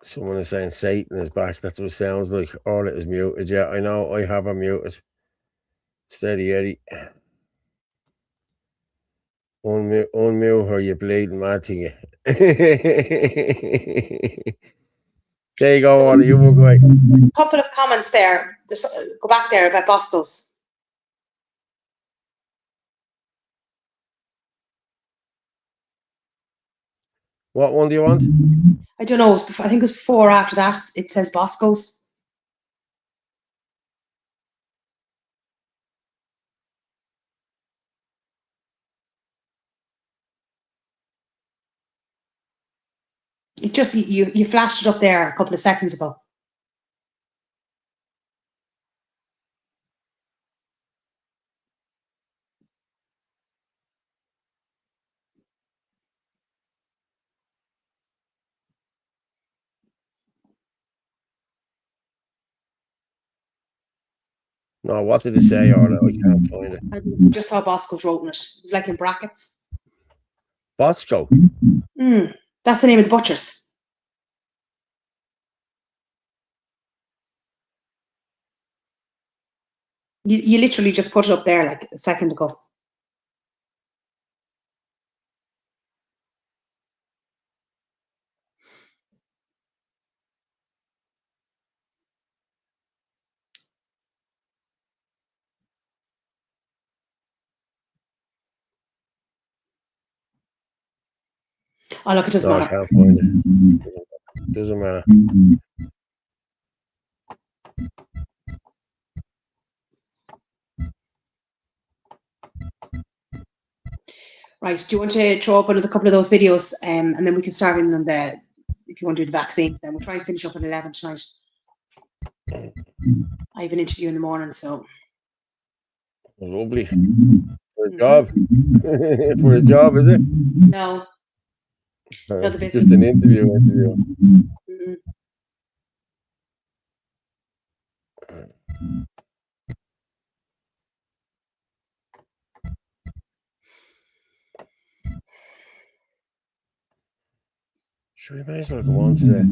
Someone is saying Satan is back. That's what it sounds like. Orla is muted. Yeah, I know. I have her muted. Steady Eddie. Unmute her, you bleeding mad thing. There you go, Orla. You were great. Couple of comments there. Just go back there about Bosco's. What one do you want? I don't know. I think it was before or after that. It says Bosco's. It just you flashed it up there a couple of seconds ago. No, what did it say, Orla? I can't find it. I just saw Bosco's wrote in it. It was like in brackets. Bosco. That's the name of the butchers. You literally just put it up there like a second ago. Oh, look, it doesn't No, I matter. can't find it. Doesn't matter. Right. Do you want to throw up another couple of those videos, and then we can start in on the, if you want to do the vaccines, then we'll try and finish up at 11 tonight. I have an interview in the morning, so. Lovely. For a job. For a job, is it? No. No, the Just an interview. Mm-hmm. Sure, we may as well go on to the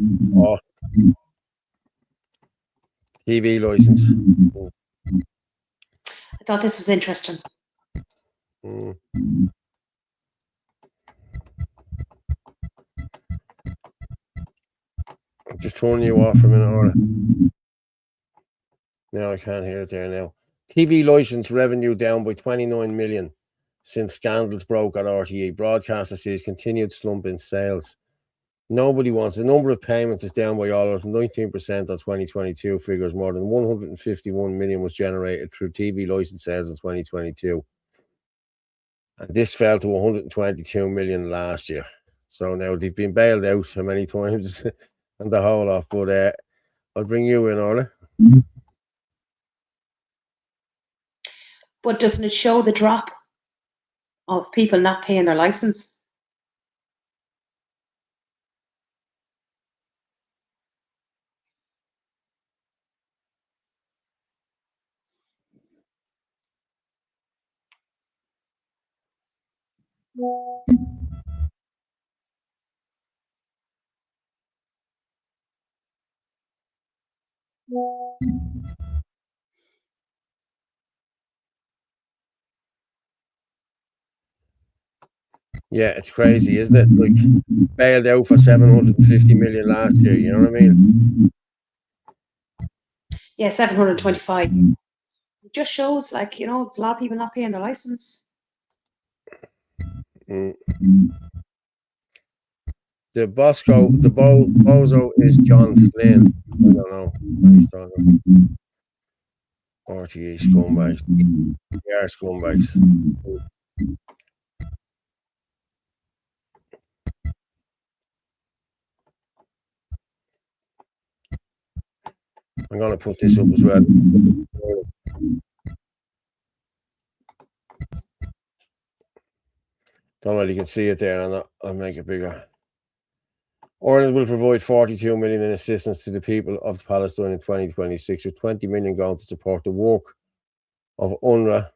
TV license. I thought this was interesting. I'm just turning you off for a minute, Orla. No, I can't hear it there now. TV license revenue down by 29 million since scandals broke at RTE. Broadcaster sees continued slump in sales. Nobody wants. The number of payments is down by all of 19% on 2022 figures. More than 151 million was generated through TV license sales in 2022. And this fell to 122 million last year. So now they've been bailed out so many times and the whole lot. But I'll bring you in, Orla. But doesn't it show the drop of people not paying their license? Yeah, it's crazy, isn't it? Like, bailed out for 750 million last year, you know what I mean? Yeah, 725. It just shows, like, you know, it's a lot of people not paying their license. The Bosco, the Bozo is John Flynn. I don't know what he's talking about. RTE scumbags. They are scumbags. I'm going to put this up as well. Don't know if you can see it there, and I'll make it bigger. Ireland will provide 42 million in assistance to the people of Palestine in 2026, with 20 million going to support the work of UNRWA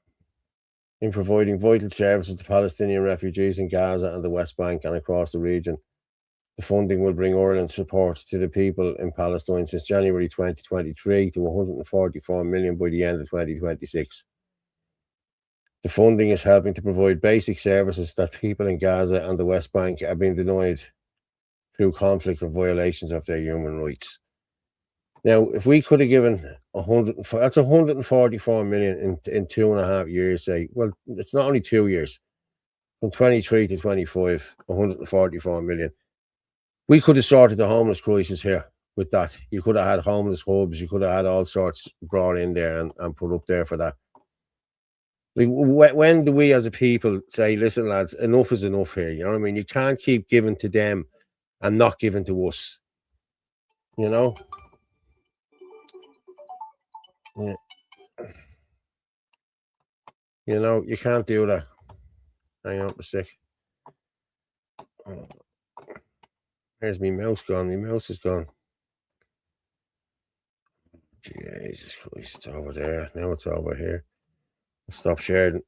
in providing vital services to Palestinian refugees in Gaza and the West Bank and across the region. The funding will bring Ireland's support to the people in Palestine since January 2023 to 144 million by the end of 2026. The funding is helping to provide basic services that people in Gaza and the West Bank are being denied through conflict and violations of their human rights. Now, if we could have given that's 144 million in 2.5 years, say, well, it's not only 2 years, from 23 to 25, 144 million. We could have sorted the homeless crisis here with that. You could have had homeless hubs, you could have had all sorts brought in there and put up there for that. Like, when do we as a people say, listen, lads, enough is enough here? You know what I mean? You can't keep giving to them and not giving to us. You know? Yeah. You know, you can't do that. Hang on a sec. Where's my mouse gone? My mouse is gone. Jesus Christ, it's over there. Now it's over here. Stop sharing.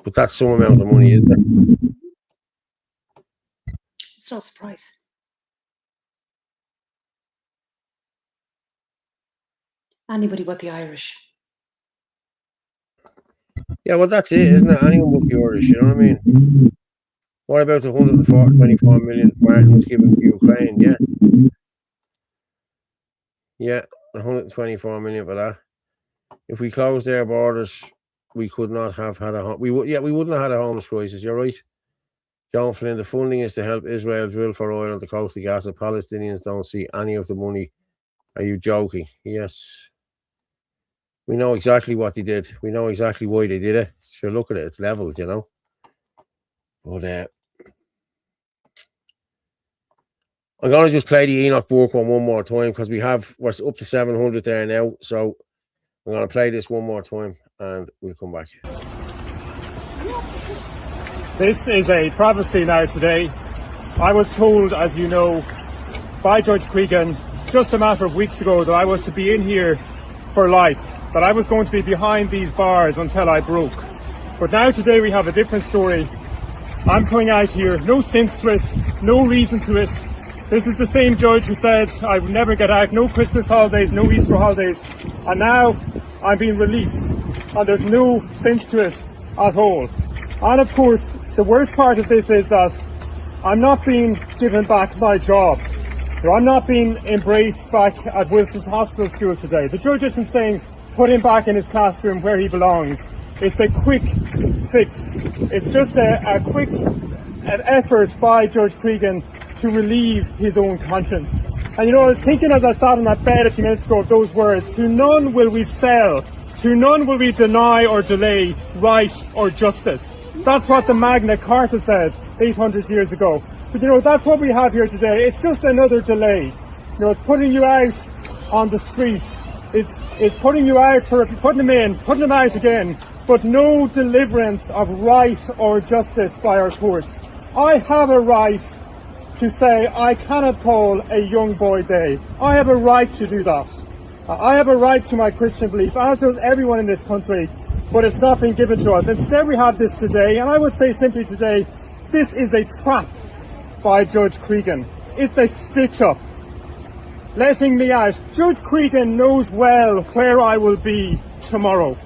But that's some amount of money, isn't it? It's no surprise. Anybody but the Irish. Yeah, well, that's it, isn't it? Anyone but the Irish, you know what I mean? What about the 124 million Martin was given to Ukraine? Yeah. Yeah, 124 million for that. If we closed their borders, we could not have had we wouldn't have had a homeless crisis. You're right, John Flynn. The funding is to help Israel drill for oil on the coast of Gaza. Palestinians don't see any of the money. Are you joking? Yes. We know exactly what they did. We know exactly why they did it. Sure, look at it. It's leveled, you know. But I'm going to just play the Enoch Burke one more time because we're up to 700 there now. So I'm going to play this one more time and we'll come back. This is a travesty now today. I was told, as you know, by Judge Cregan just a matter of weeks ago that I was to be in here for life, that I was going to be behind these bars until I broke. But now today we have a different story. I'm coming out here, no sense to it, no reason to it. This is the same judge who said I would never get out, no Christmas holidays, no Easter holidays, and now I'm being released, and there's no sense to it at all. And of course, the worst part of this is that I'm not being given back my job. You know, I'm not being embraced back at Wilson's Hospital School today. The judge isn't saying put him back in his classroom where he belongs. It's a quick fix. It's just a quick effort by Judge Cregan to relieve his own conscience. And you know, I was thinking as I sat in that bed a few minutes ago of those words, to none will we sell, to none will we deny or delay right or justice. That's what the Magna Carta said 800 years ago. But you know, that's what we have here today. It's just another delay. You know, it's putting you out on the street. It's putting you out for putting them in, putting them out again, but no deliverance of right or justice by our courts. I have a right to say I cannot call a young boy gay. I have a right to do that. I have a right to my Christian belief, as does everyone in this country, but it's not been given to us. Instead we have this today, and I would say simply today, this is a trap by Judge Cregan. It's a stitch-up. Letting me out. Judge Cregan knows well where I will be tomorrow.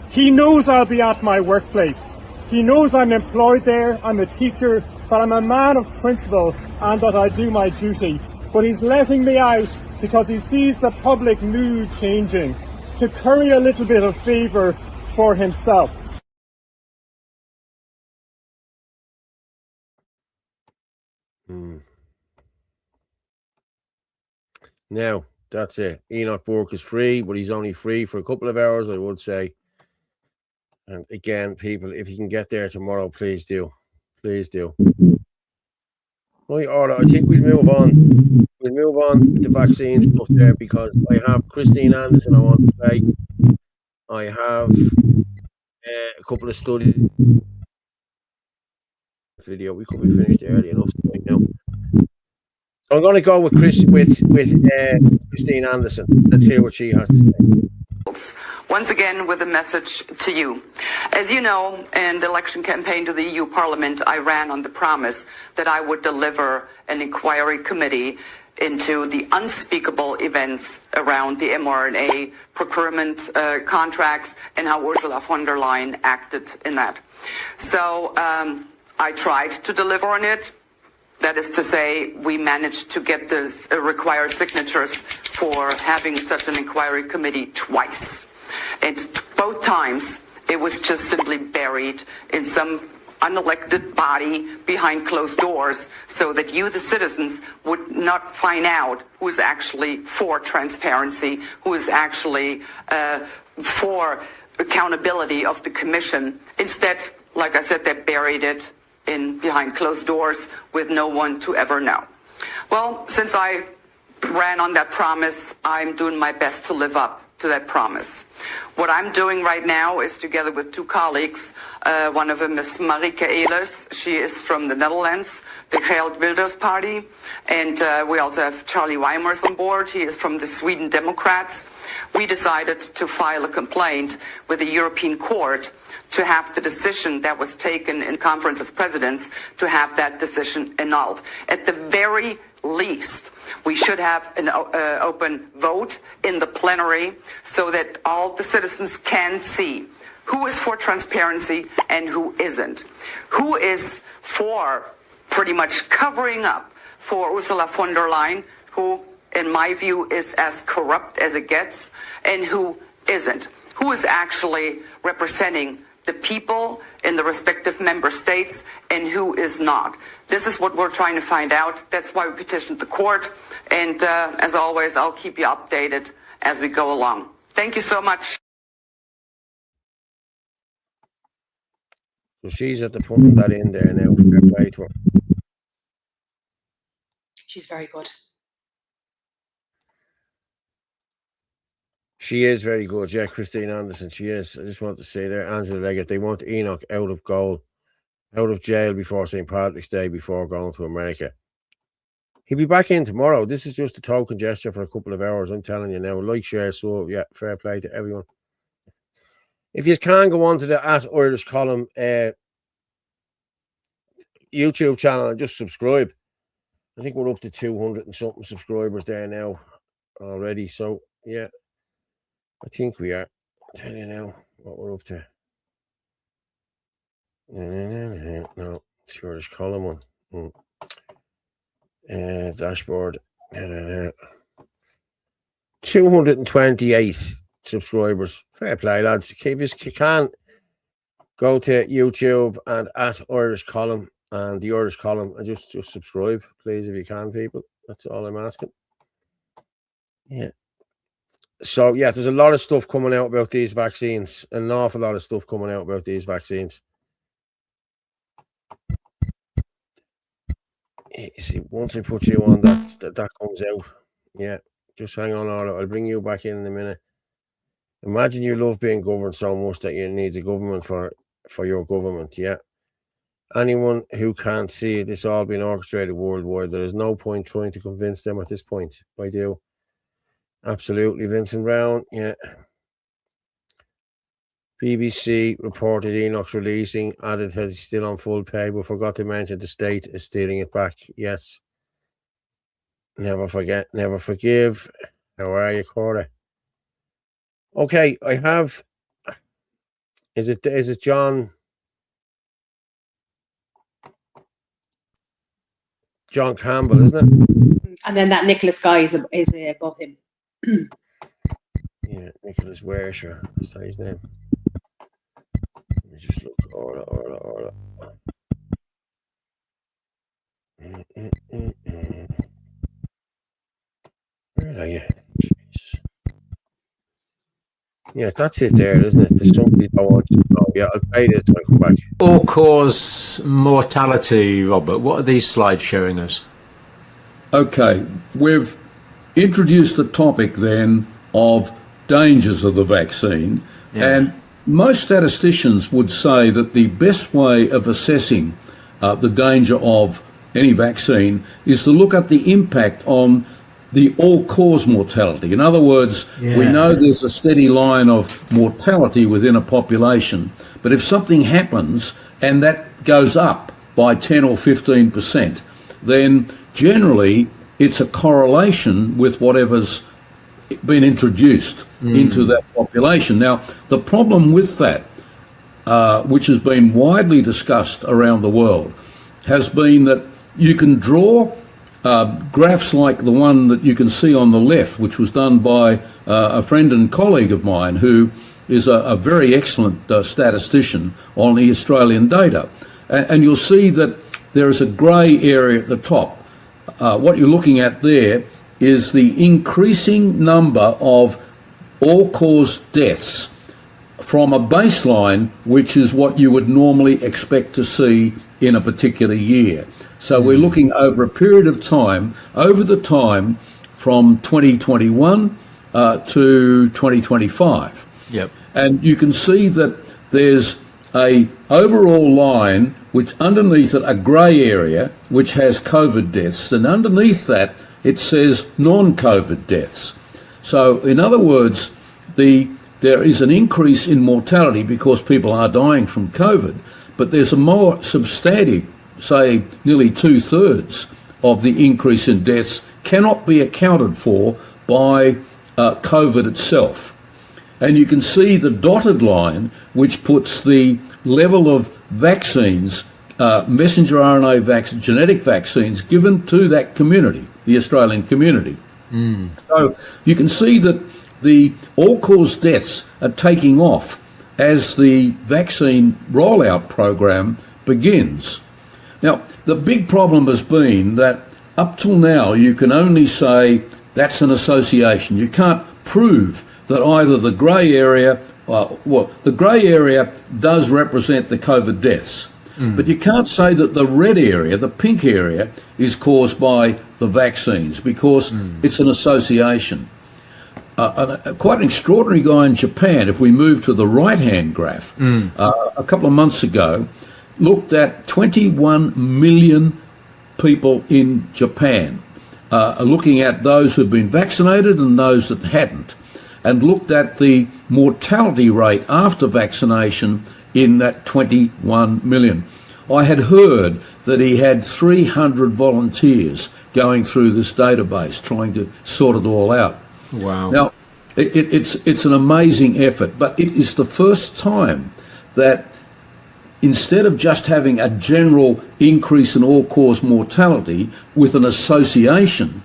He knows I'll be at my workplace. He knows I'm employed there, I'm a teacher, that I'm a man of principle and that I do my duty. But he's letting me out because he sees the public mood changing to curry a little bit of favour for himself. Now, that's it. Enoch Burke is free, but he's only free for a couple of hours, I would say. And again, people, if you can get there tomorrow, please do. Please do. Right, Orla, I think we'll move on. We'll move on with the vaccine stuff there because I have Christine Anderson I want to play. I have a couple of studies. Video. We could be finished early enough right now. So I'm going to go with Christine Anderson. Let's hear what she has to say. once again with a message to you. As you know, in the election campaign to the EU Parliament, I ran on the promise that I would deliver an inquiry committee into the unspeakable events around the mRNA procurement contracts and how Ursula von der Leyen acted in that. So I tried to deliver on it. That is to say, we managed to get the required signatures for having such an inquiry committee twice. And both times, it was just simply buried in some unelected body behind closed doors so that you, the citizens, would not find out who is actually for transparency, who is actually for accountability of the Commission. Instead, like I said, they buried it in behind closed doors with no one to ever know. Well, since I ran on that promise, I'm doing my best to live up to that promise. What I'm doing right now is, together with two colleagues, one of them is Marieke Ehlers. She is from the Netherlands, the Geert Wilders party. And we also have Charlie Weimers on board. He is from the Sweden Democrats. We decided to file a complaint with the European Court to have the decision that was taken in Conference of Presidents, to have that decision annulled. At the very least, we should have an open vote in the plenary so that all the citizens can see who is for transparency and who isn't. Who is for pretty much covering up for Ursula von der Leyen, who, in my view, is as corrupt as it gets, and who isn't. Who is actually representing the people in the respective member states and who is not. This is what we're trying to find out. That's why we petitioned the court. And as always, I'll keep you updated as we go along. Thank you so much. So she's at the putting that in there now. Fair play to her. She's very good. She is very good, yeah, Christine Anderson. She is. I just want to say there, Angela Leggett, they want Enoch out of jail before St. Patrick's Day, before going to America. He'll be back in tomorrow. This is just a token gesture for a couple of hours. I'm telling you now. Like, share, so yeah, fair play to everyone. If you can go on to the @Irish Column YouTube channel and just subscribe. I think we're up to 200 and something subscribers there now already. So yeah. I think we are. I'll tell you now what we're up to. No, it's the Irish Column one. Dashboard. 228 subscribers. Fair play, lads. If you can, go to YouTube and @Irish Column and the Irish Column and just subscribe, please, if you can, people. That's all I'm asking. Yeah. So, yeah, there's a lot of stuff coming out about these vaccines. An awful lot of stuff coming out about these vaccines. You see, once I put you on, that comes out. Yeah, just hang on, Orla. I'll bring you back in a minute. Imagine you love being governed so much that you need a government for your government, yeah. Anyone who can't see this all being orchestrated worldwide, there is no point trying to convince them at this point. I do. Absolutely, Vincent Brown, yeah. BBC reported Enoch's releasing, added that he's still on full pay, but forgot to mention the state is stealing it back. Yes. Never forget, never forgive. How are you, Cora? Okay, I have. Is it John Campbell, isn't it? And then that Nicholas guy is above him. Yeah, Nicholas Wersher. What's his name? Let me just look. Orla. Where are you? Jesus. Yeah, that's it there, isn't it? There's somebody I want to know. Yeah, I'll play this when I come back. All-cause mortality, Robert. What are these slides showing us? Okay, we've introduced the topic then of dangers of the vaccine, and most statisticians would say that the best way of assessing the danger of any vaccine is to look at the impact on the all-cause mortality. In other words, we know there's a steady line of mortality within a population, but if something happens and that goes up by 10 or 15%, then generally it's a correlation with whatever's been introduced into that population. Now, the problem with that, which has been widely discussed around the world, has been that you can draw graphs like the one that you can see on the left, which was done by a friend and colleague of mine who is a very excellent statistician on the Australian data. And you'll see that there is a grey area at the top. What you're looking at there is the increasing number of all-cause deaths from a baseline, which is what you would normally expect to see in a particular year. So we're looking over a period of time, over the time from 2021 to 2025. Yep. And you can see that there's a overall line, which underneath it a grey area, which has COVID deaths, and underneath that it says non-COVID deaths. So in other words, there is an increase in mortality because people are dying from COVID, but there's a more substantive, say nearly 2/3 of the increase in deaths cannot be accounted for by COVID itself. And you can see the dotted line, which puts the level of vaccines, messenger RNA vaccines, genetic vaccines given to that community, the Australian community. So you can see that the all-cause deaths are taking off as the vaccine rollout program begins. Now, the big problem has been that up till now you can only say that's an association. You can't prove that either the grey area, the grey area does represent the COVID deaths, but you can't say that the red area, the pink area, is caused by the vaccines because it's an association. Quite an extraordinary guy in Japan, if we move to the right-hand graph, a couple of months ago, looked at 21 million people in Japan, looking at those who've been vaccinated and those that hadn't, and looked at the mortality rate after vaccination in that 21 million. I had heard that he had 300 volunteers going through this database trying to sort it all out. Wow. Now, it's an amazing effort, but it is the first time that instead of just having a general increase in all-cause mortality with an association,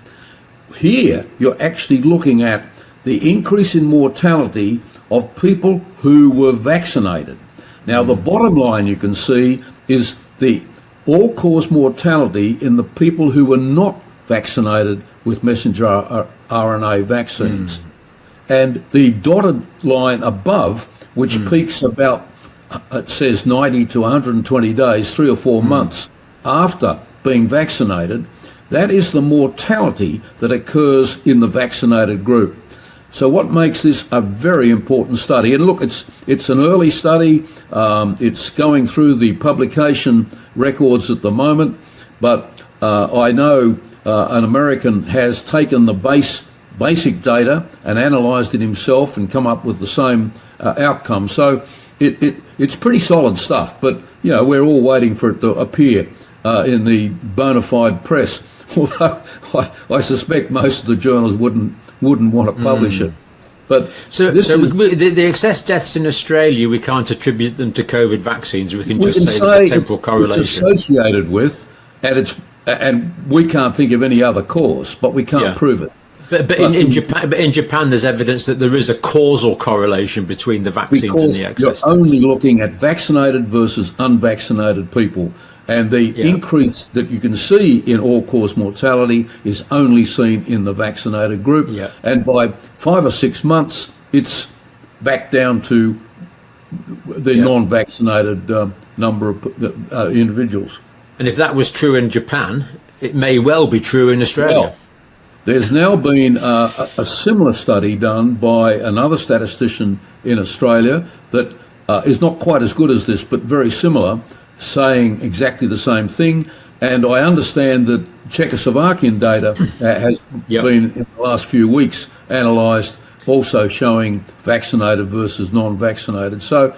here you're actually looking at the increase in mortality of people who were vaccinated. Now, the bottom line you can see is the all-cause mortality in the people who were not vaccinated with messenger RNA vaccines. And the dotted line above, which peaks about, it says 90 to 120 days, 3 or 4 months after being vaccinated, that is the mortality that occurs in the vaccinated group. So what makes this a very important study? And look, it's an early study. It's going through the publication records at the moment, but I know an American has taken the basic data and analysed it himself and come up with the same outcome. So it's pretty solid stuff, but you know, we're all waiting for it to appear in the bona fide press, although I suspect most of the journals wouldn't want to publish it. But the excess deaths in Australia, we can't attribute them to COVID vaccines. We can say there's a temporal correlation. It's associated with, and we can't think of any other cause, but we can't prove it. But in Japan, there's evidence that there is a causal correlation between the vaccines and the excess. You're only looking at vaccinated versus unvaccinated people. And the increase that you can see in all-cause mortality is only seen in the vaccinated group. And by 5 or 6 months, it's back down to the non-vaccinated number of individuals. And if that was true in Japan, it may well be true in Australia. Well, there's now been a similar study done by another statistician in Australia that is not quite as good as this, but very similar, saying exactly the same thing, And I understand that Czechoslovakian data has been, in the last few weeks, analysed, also showing vaccinated versus non-vaccinated. So,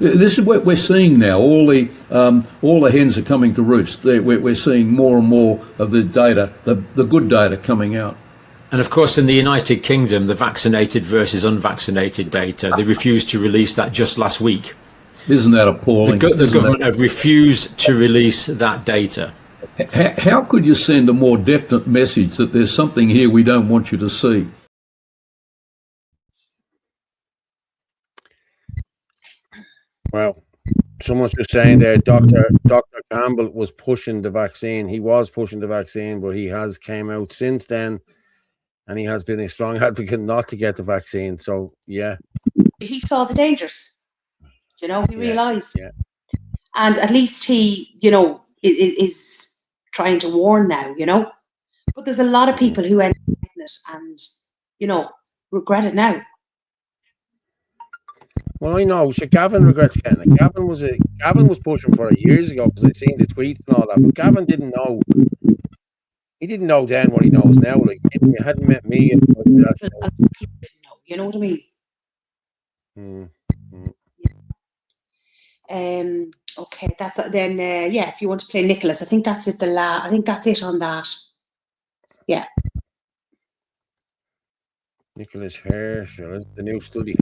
this is what we're seeing now. All the hens are coming to roost. We're seeing more and more of the data, the good data coming out. And of course, in the United Kingdom, the vaccinated versus unvaccinated data, they refused to release that just last week. Isn't that appalling? The government have refused to release that data. How could you send a more definite message that there's something here we don't want you to see? Well, someone's just saying there, Dr. Campbell was pushing the vaccine. He was pushing the vaccine, but he has came out since then, and he has been a strong advocate not to get the vaccine. So, yeah. He saw the dangers. He realised. Yeah. And at least he, is trying to warn now, But there's a lot of people who end up getting it and, regret it now. Well, I know. So Gavin regrets getting it. Gavin was pushing for it years ago because I'd seen the tweets and all that. But Gavin didn't know. He didn't know then what he knows now. Like, he hadn't met me. And people didn't know. You know what I mean? Okay, that's then. If you want to play Nicholas, I think that's it. I think that's it on that. Yeah. Nicholas Herschel, the new study.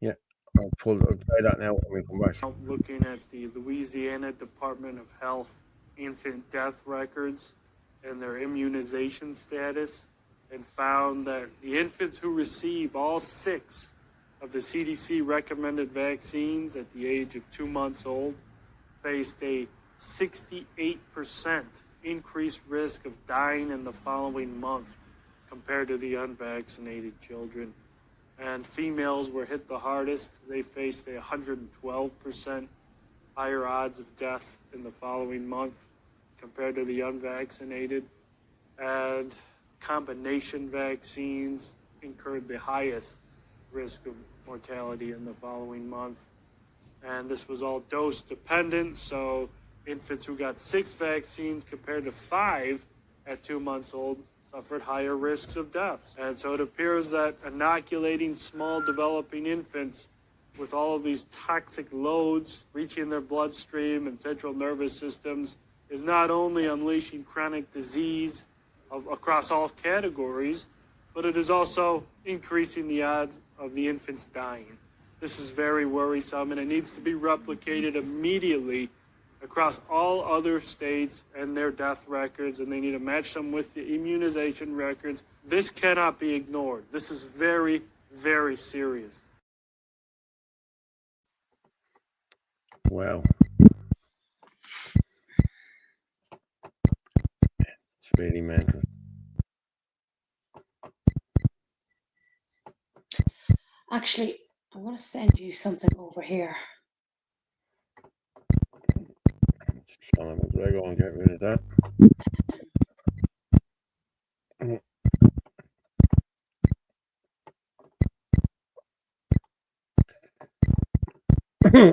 Yeah. I'll try that now when we come back. Looking at the Louisiana Department of Health infant death records and their immunization status, and found that the infants who receive all 6 of the CDC recommended vaccines at the age of 2 months old faced a 68% increased risk of dying in the following month compared to the unvaccinated children. And females were hit the hardest. They faced a 112% higher odds of death in the following month compared to the unvaccinated. And combination vaccines incurred the highest risk of mortality in the following month. And this was all dose dependent, so infants who got 6 vaccines compared to 5 at 2 months old suffered higher risks of deaths. And so it appears that inoculating small developing infants with all of these toxic loads reaching their bloodstream and central nervous systems is not only unleashing chronic disease across all categories, but it is also increasing the odds of the infants dying. This is very worrisome, and it needs to be replicated immediately across all other states and their death records, and they need to match them with the immunization records. This cannot be ignored. This is very, very serious. Wow. It's really mental. Actually, I'm going to send you something over here. Conor McGregor and get rid of that.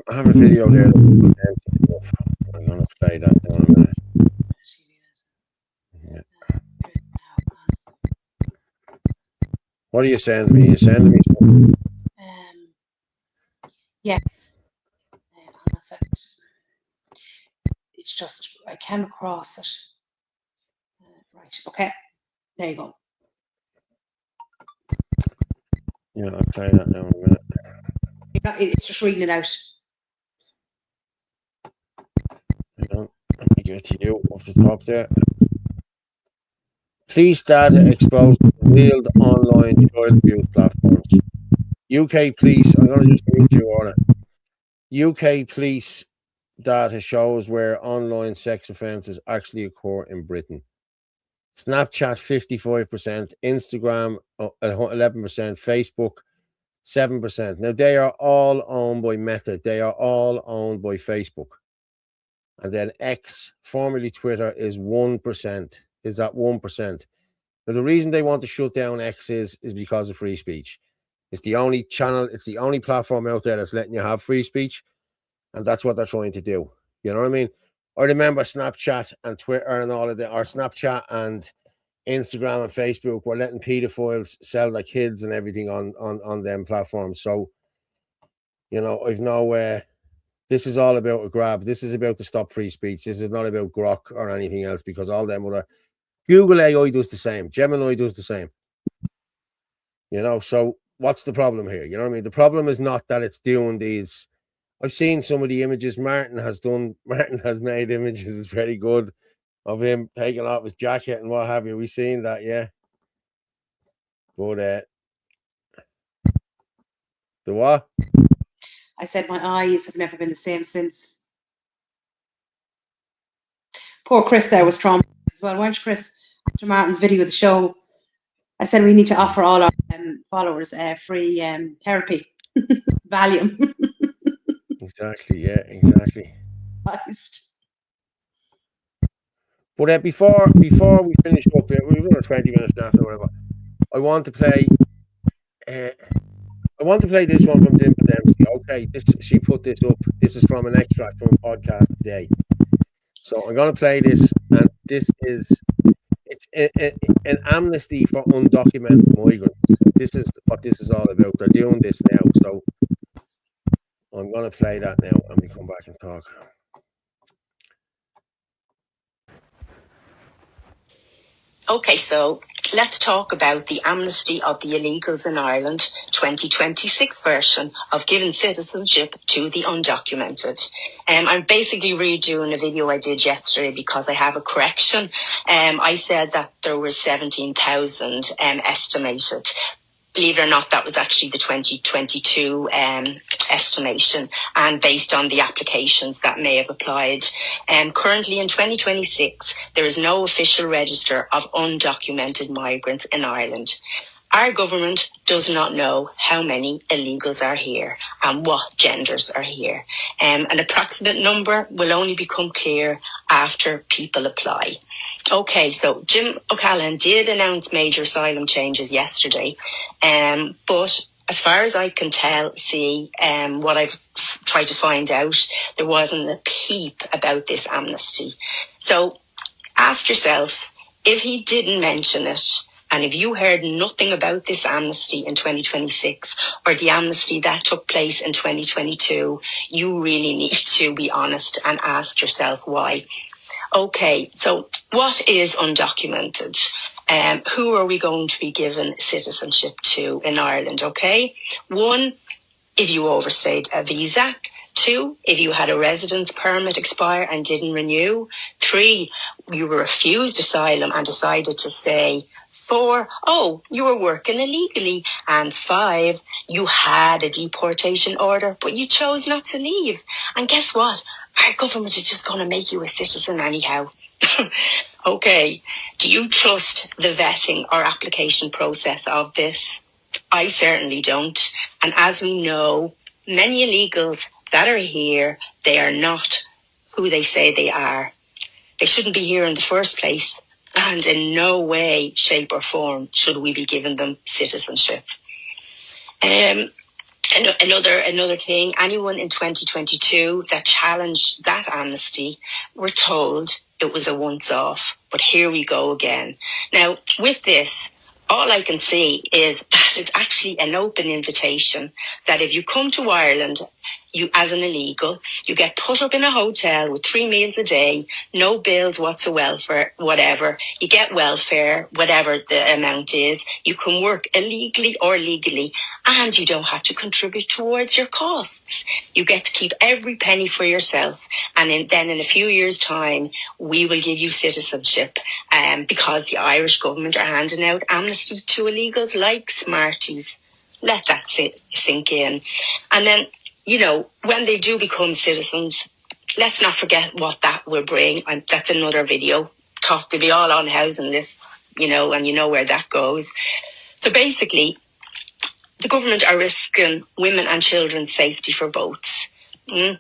I have a video there. I'm going to play that in a minute. Yeah. What are you sending me? You sending me something? Yes. It's just, I came across it. Right, okay. There you go. Yeah, I'll play that now in a minute. It's just reading it out. Hang on, let me get to you off the top there. Police data exposed to real online child abuse platforms. UK police, I'm going to just read you on it. UK police data shows where online sex offences actually occur in Britain. Snapchat 55%, Instagram 11%, Facebook 7%. Now they are all owned by Meta. They are all owned by Facebook. And then X, formerly Twitter, is 1%. Is that 1%? Now the reason they want to shut down X is because of free speech. It's the only channel, it's the only platform out there that's letting you have free speech. And that's what they're trying to do. You know what I mean? I remember Snapchat and Twitter and all of that, or Snapchat and Instagram and Facebook were letting pedophiles sell their kids and everything on them platforms. So, you know, I've no this is all about a grab. This is about to stop free speech. This is not about Grok or anything else, because all them other Google AI does the same. Gemini does the same. You know, so what's the problem here? You know what I mean? The problem is not that it's doing these. I've seen some of the images Martin has made images. It's very good of him taking off his jacket and what have you. We've seen that, yeah. But the what? I said my eyes have never been the same since. Poor Chris there was traumatized as well, weren't you, Chris? After Martin's video of the show, I said we need to offer all our followers free therapy, Valium. Exactly, yeah, exactly. But before we finish up, we've got 20 minutes left or whatever. I want to play this one from Dimple Dempsey. Okay, she put this up. This is from an extract from a podcast today. So I'm going to play this, and it's an amnesty for undocumented migrants. This is what this is all about. They're doing this now, so I'm going to play that now, and we come back and talk. Okay, so let's talk about the amnesty of the illegals in Ireland 2026 version of giving citizenship to the undocumented. I'm basically redoing a video I did yesterday because I have a correction. I said that there were 17,000 estimated. Believe it or not, that was actually the 2022 estimation, and based on the applications that may have applied. Currently in 2026, there is no official register of undocumented migrants in Ireland. Our government does not know how many illegals are here and what genders are here. An approximate number will only become clear after people apply. Okay, so Jim O'Callaghan did announce major asylum changes yesterday, but as far as I can see what I've tried to find out, there wasn't a peep about this amnesty. So ask yourself, if he didn't mention it, and if you heard nothing about this amnesty in 2026 or the amnesty that took place in 2022, you really need to be honest and ask yourself why. Okay, so what is undocumented? Who are we going to be given citizenship to in Ireland? Okay, 1, if you overstayed a visa. 2, if you had a residence permit expire and didn't renew. 3, you were refused asylum and decided to stay. 4, you were working illegally. And 5, you had a deportation order, but you chose not to leave. And guess what? Our government is just going to make you a citizen anyhow. Okay, do you trust the vetting or application process of this? I certainly don't. And as we know, many illegals that are here, they are not who they say they are. They shouldn't be here in the first place. And in no way, shape or form should we be giving them citizenship. Another thing, anyone in 2022 that challenged that amnesty were told it was a once-off. But here we go again. Now, with this, all I can see is that it's actually an open invitation that if you come to Ireland, you as an illegal, you get put up in a hotel with 3 meals a day, no bills whatsoever, whatever. You get welfare, whatever the amount is. You can work illegally or legally, and you don't have to contribute towards your costs. You get to keep every penny for yourself. And then in a few years' time, we will give you citizenship because the Irish government are handing out amnesty to illegals like Smarties. Let that sink in. And then, you know, when they do become citizens, let's not forget what that will bring. And that's another video. Talk will be all on housing lists, you know, and you know where that goes. So basically, the government are risking women and children's safety for votes, and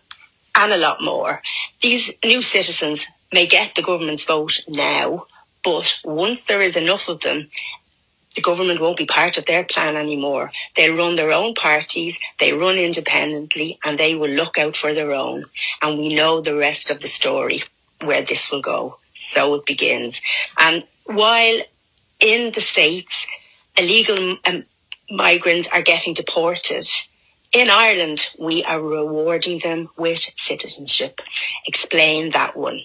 a lot more. These new citizens may get the government's vote now, but once there is enough of them, the government won't be part of their plan anymore. They'll run their own parties, they run independently, and they will look out for their own. And we know the rest of the story, where this will go. So it begins. And while in the States, illegal migrants are getting deported, in Ireland, we are rewarding them with citizenship. Explain that one.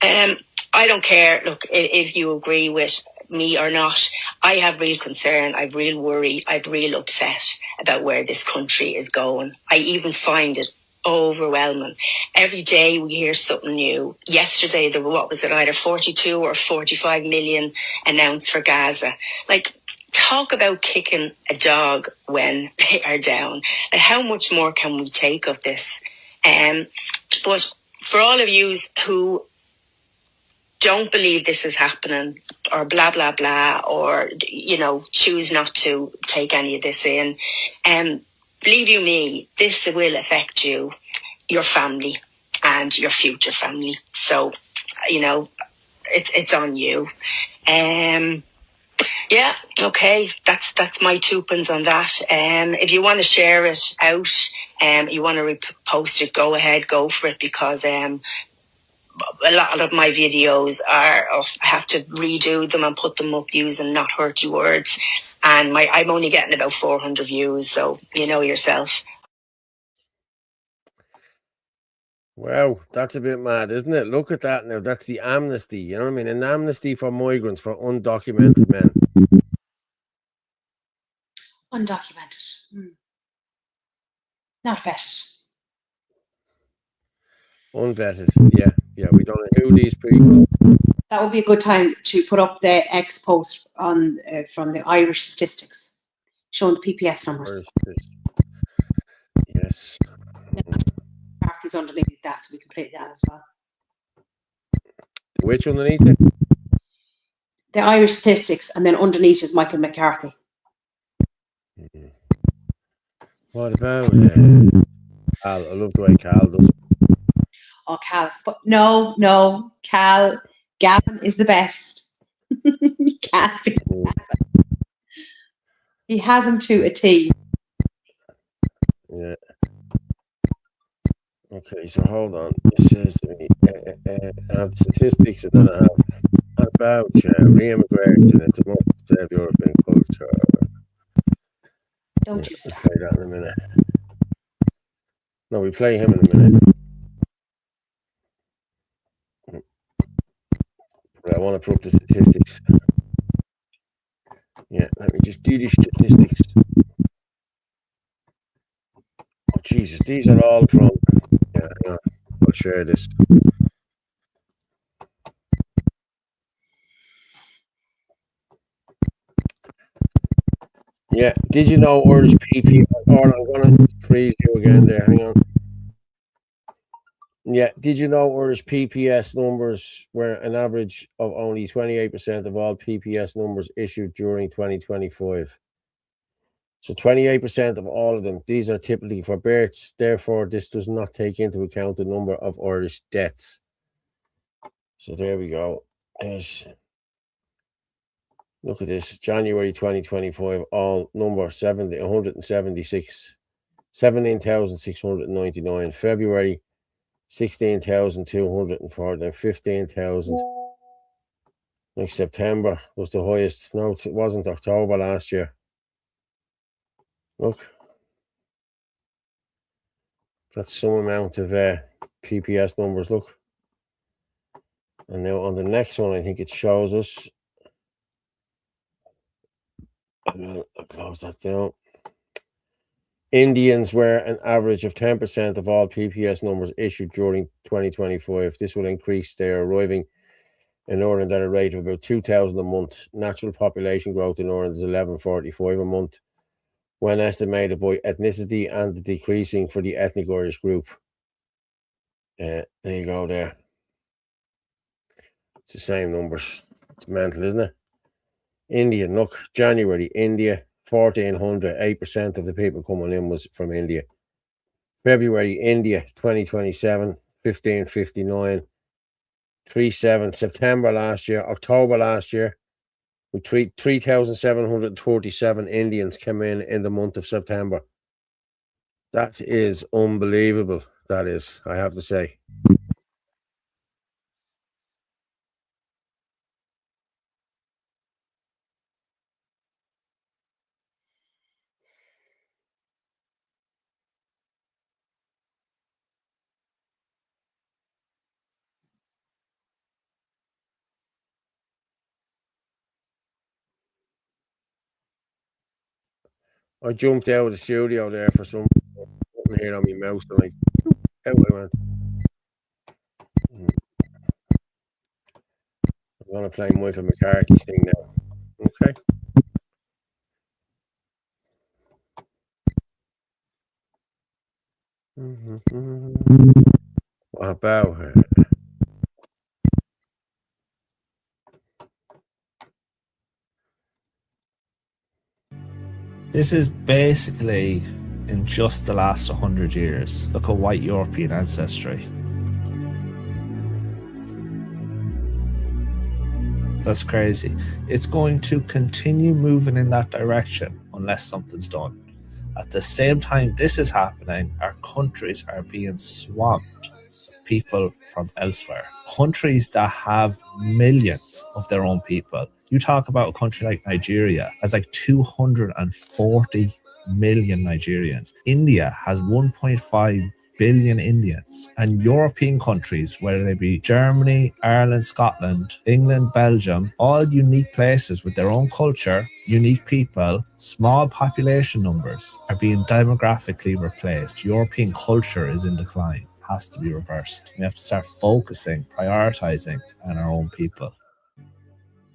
I don't care, look, if you agree with me or not. I have real concern, I've real worry, I've real upset about where this country is going. I even find it overwhelming. Every day we hear something new. Yesterday there were, what was it, either 42 or 45 million announced for Gaza. Like, talk about kicking a dog when they are down. And how much more can we take of this? But for all of you who don't believe this is happening, or blah, blah, blah, or, you know, choose not to take any of this in, believe you me, this will affect you, your family, and your future family. So, you know, it's on you. Yeah, okay, that's my 2 pence on that. If you want to share it out, you want to repost it, go ahead, go for it, because a lot of my videos are, I have to redo them and put them up using not hurty words. And I'm only getting about 400 views, so you know yourself. Wow, that's a bit mad, isn't it? Look at that now. That's the amnesty, you know what I mean? An amnesty for migrants, for undocumented men. Undocumented. Not vetted. Unvetted. Yeah, we don't know who these people. That would be a good time to put up the X post on from the Irish statistics, showing the PPS numbers. Yes. McCarthy's underneath that, so we can play that as well. Which underneath it? The Irish statistics, and then underneath is Michael McCarthy. What about Cal? I love the way Cal does. Oh, Cal. But no, Cal. Gavin is the best. He can't be Gavin. He has him to a T. Yeah. Okay, so hold on. It says to me, I have the statistics, and then I have about re-immigration into multi-state European culture. Don't use that. We'll play that in a minute. No, we play him in a minute. But I want to put up the statistics. Yeah, let me just do the statistics. Oh, Jesus, these are all from... Yeah, hang on. I'll share this. Yeah, did you know Irish PP? Or I'm going to freeze you again there. Hang on. Yeah, did you know Irish PPS numbers were an average of only 28% of all PPS numbers issued during 2025? So 28% of all of them. These are typically for births. Therefore, this does not take into account the number of Irish deaths. So there we go. Look at this. January 2025, all number 176, 17,699. February, 16,240, and 15,000. Like September was the highest. No, it wasn't October last year. Look. That's some amount of PPS numbers, look. And now on the next one, I think it shows us. I'll close that down. Indians were an average of 10% of all PPS numbers issued during 2025. This will increase their arriving in Ireland at a rate of about 2,000 a month. Natural population growth in Ireland is 1145 a month, when estimated by ethnicity and decreasing for the ethnic Irish group. There you go there. It's the same numbers. It's mental, isn't it? Indian, look, January, India, 1,400, 8% of the people coming in was from India. February, India, 2027, 1,559, 37. September last year, October last year, We 3,737 Indians came in the month of September. That is unbelievable. That is, I have to say. I jumped out of the studio there for some button here on my mouse and out I went. I'm gonna play Michael McCarthy's thing now. Okay. What about her? This is basically in just the last 100 years. Look at white European ancestry. That's crazy. It's going to continue moving in that direction unless something's done. At the same time this is happening, our countries are being swamped with people from elsewhere. Countries that have millions of their own people. You talk about a country like Nigeria has like 240 million Nigerians. India has 1.5 billion Indians. And European countries, whether they be Germany, Ireland, Scotland, England, Belgium, all unique places with their own culture, unique people, small population numbers are being demographically replaced. European culture is in decline. It has to be reversed. We have to start focusing, prioritizing on our own people.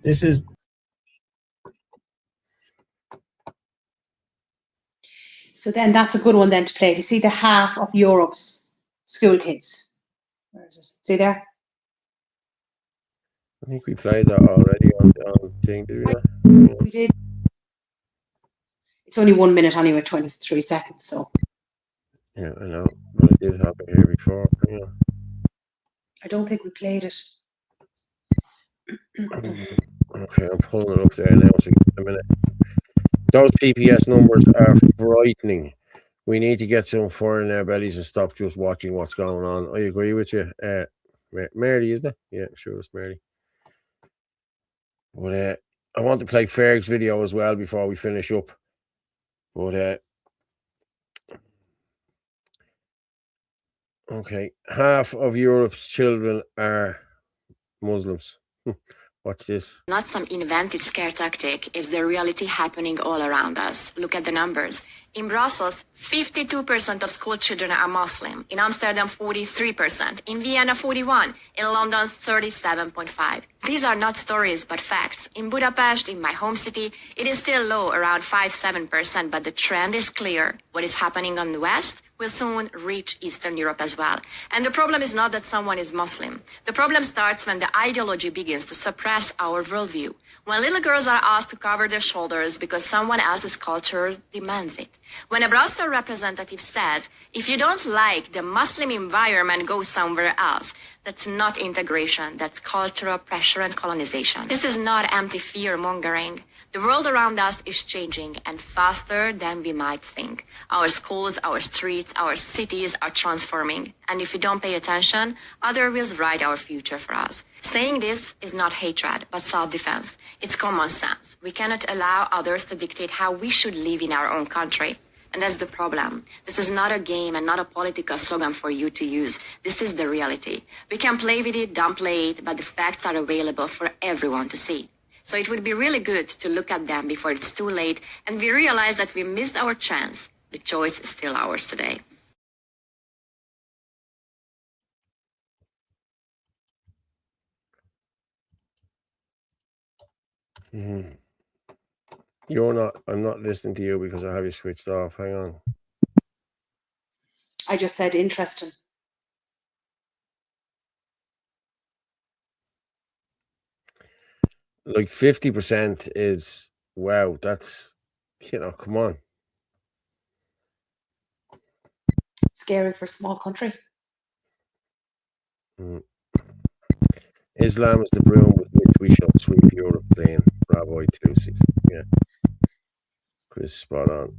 This is So then that's a good one then to play. You see the half of Europe's school kids. Where is it? See there? I think we played that already on thing, did we not? We did. It's only 1 minute anyway, 23 seconds, so. Yeah, I know. But I did have it here before. Yeah. I don't think we played it. Okay, I'm pulling it up there now, so give it a minute. Those PPS numbers are frightening. We need to get some fire in our bellies and stop just watching what's going on. I agree with you. Mary, isn't it? Yeah, sure, it's Mary. But I want to play Ferg's video as well before we finish up. But okay, half of Europe's children are Muslims. What's this? Not some invented scare tactic. It's the reality happening all around us. Look at the numbers. In Brussels, 52% of school children are Muslim. In Amsterdam, 43%. In Vienna, 41%. In London, 37.5%. These are not stories, but facts. In Budapest, in my home city, it is still low, around 5-7%, but the trend is clear. What is happening on the West will soon reach Eastern Europe as well. And the problem is not that someone is Muslim. The problem starts when the ideology begins to suppress our worldview. When little girls are asked to cover their shoulders because someone else's culture demands it. When a Brussels representative says, if you don't like the Muslim environment, go somewhere else. That's not integration. That's cultural pressure and colonization. This is not empty fear-mongering. The world around us is changing and faster than we might think. Our schools, our streets, our cities are transforming. And if we don't pay attention, others will write our future for us. Saying this is not hatred, but self-defense. It's common sense. We cannot allow others to dictate how we should live in our own country. And that's the problem. This is not a game and not a political slogan for you to use. This is the reality. We can play with it, downplay it, but the facts are available for everyone to see. So it would be really good to look at them before it's too late and we realize that we missed our chance. The choice is still ours today. I'm not listening to you because I have you switched off. Hang on. I just said interesting. Like 50% is, wow, that's, come on. Scary for a small country. Islam is the broom with which we shall sweep Europe clean. Bravo 26. Yeah. Chris, spot on.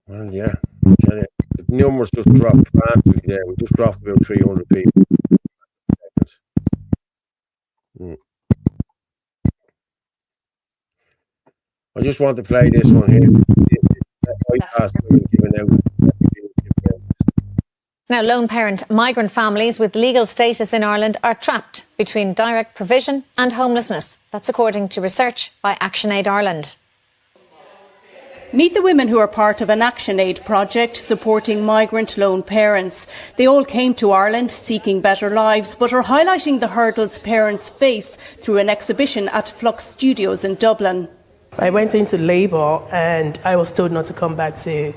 Well, yeah. I tell you, the numbers just dropped drastically there. We just dropped about 300 people. I just want to play this one here. Now, lone parent migrant families with legal status in Ireland are trapped between direct provision and homelessness. That's according to research by ActionAid Ireland. Meet the women who are part of an ActionAid project supporting migrant lone parents. They all came to Ireland seeking better lives, but are highlighting the hurdles parents face through an exhibition at Flux Studios in Dublin. I went into labour and I was told not to come back to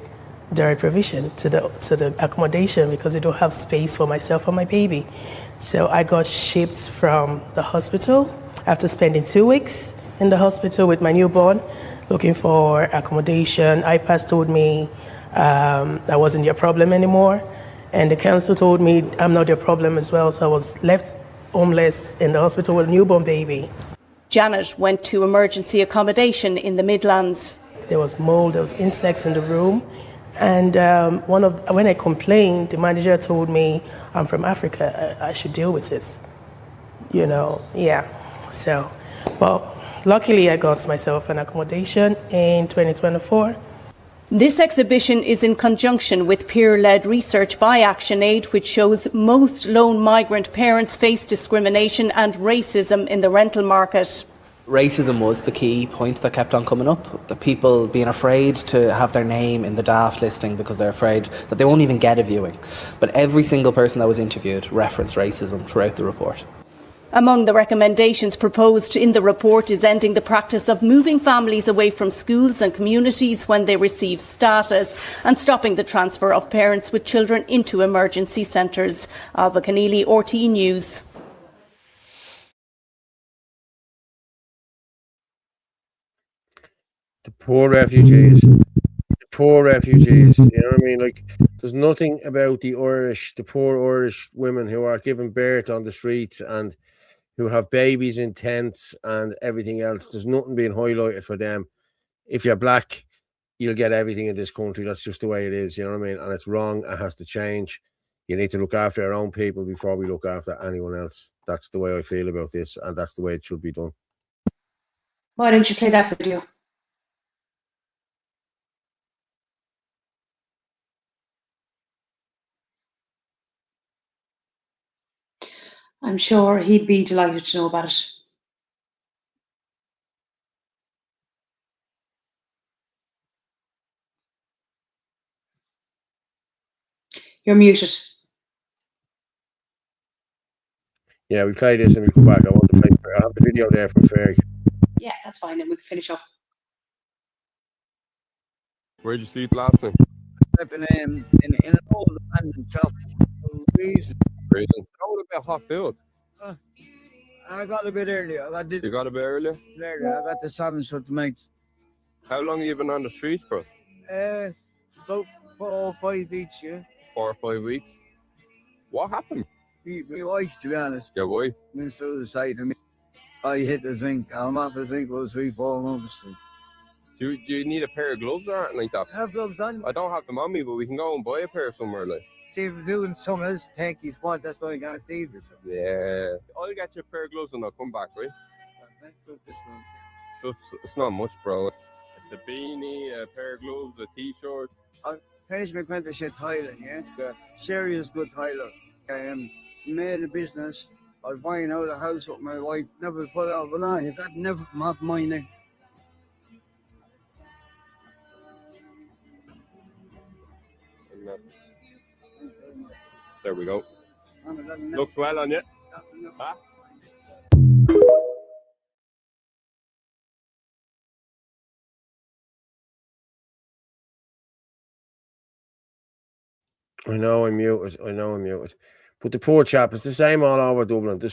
direct provision, to the accommodation, because they don't have space for myself and my baby. So I got shipped from the hospital after spending 2 weeks in the hospital with my newborn, looking for accommodation. IPAS told me that wasn't their problem anymore. And the council told me I'm not their problem as well. So I was left homeless in the hospital with a newborn baby. Janet went to emergency accommodation in the Midlands. There was mold, there was insects in the room. And when I complained, the manager told me I'm from Africa, I should deal with it. So, but luckily I got myself an accommodation in 2024. This exhibition is in conjunction with peer-led research by ActionAid, which shows most lone migrant parents face discrimination and racism in the rental market. Racism was the key point that kept on coming up. The people being afraid to have their name in the DAFT listing because they're afraid that they won't even get a viewing. But every single person that was interviewed referenced racism throughout the report. Among the recommendations proposed in the report is ending the practice of moving families away from schools and communities when they receive status and stopping the transfer of parents with children into emergency centres. Alva Keneally, RTE News. The poor refugees. You know what I mean? Like, there's nothing about the poor Irish women who are giving birth on the streets and who have babies in tents and everything else. There's nothing being highlighted for them. If you're black, you'll get everything in this country. That's just the way it is, you know what I mean? And it's wrong. It has to change. You need to look after our own people before we look after anyone else. That's the way I feel about this, and that's the way it should be done. Why don't you play that video? I'm sure he'd be delighted to know about it. You're muted. Yeah, we play this and we come back. I want to play. I have the video there from Ferg. Yeah, that's fine. Then we can finish up. Where'd you sleep last night? Sleeping in an old abandoned shop. Freezing. How would it be hot filled? I got a bit earlier. You got a bit earlier? I got the 7 so to make. How long have you been on the streets, bro? So 4 or 5 each, yeah. 4 or 5 weeks. What happened? My wife, to be honest. Your wife? Went through the side of me. I hit the zinc. I'm off the zinc was 3-4 months. Do you need a pair of gloves or anything like that? I have gloves on. I don't have them on me, but we can go and buy a pair somewhere, like. See, if we're doing something else, take his spot, that's why I got Steve. Yeah. I'll get you a pair of gloves and I'll come back, right? It's not much, bro. It's the beanie, a pair of gloves, a t-shirt. I finished my apprenticeship tiling, yeah? Serious good tiler. Made a business. I was buying out a house with my wife, never put out an eye. That never come off my neck. There we go. Looks well on you. Huh? I know I'm muted. But the poor chap, it's the same all over Dublin. The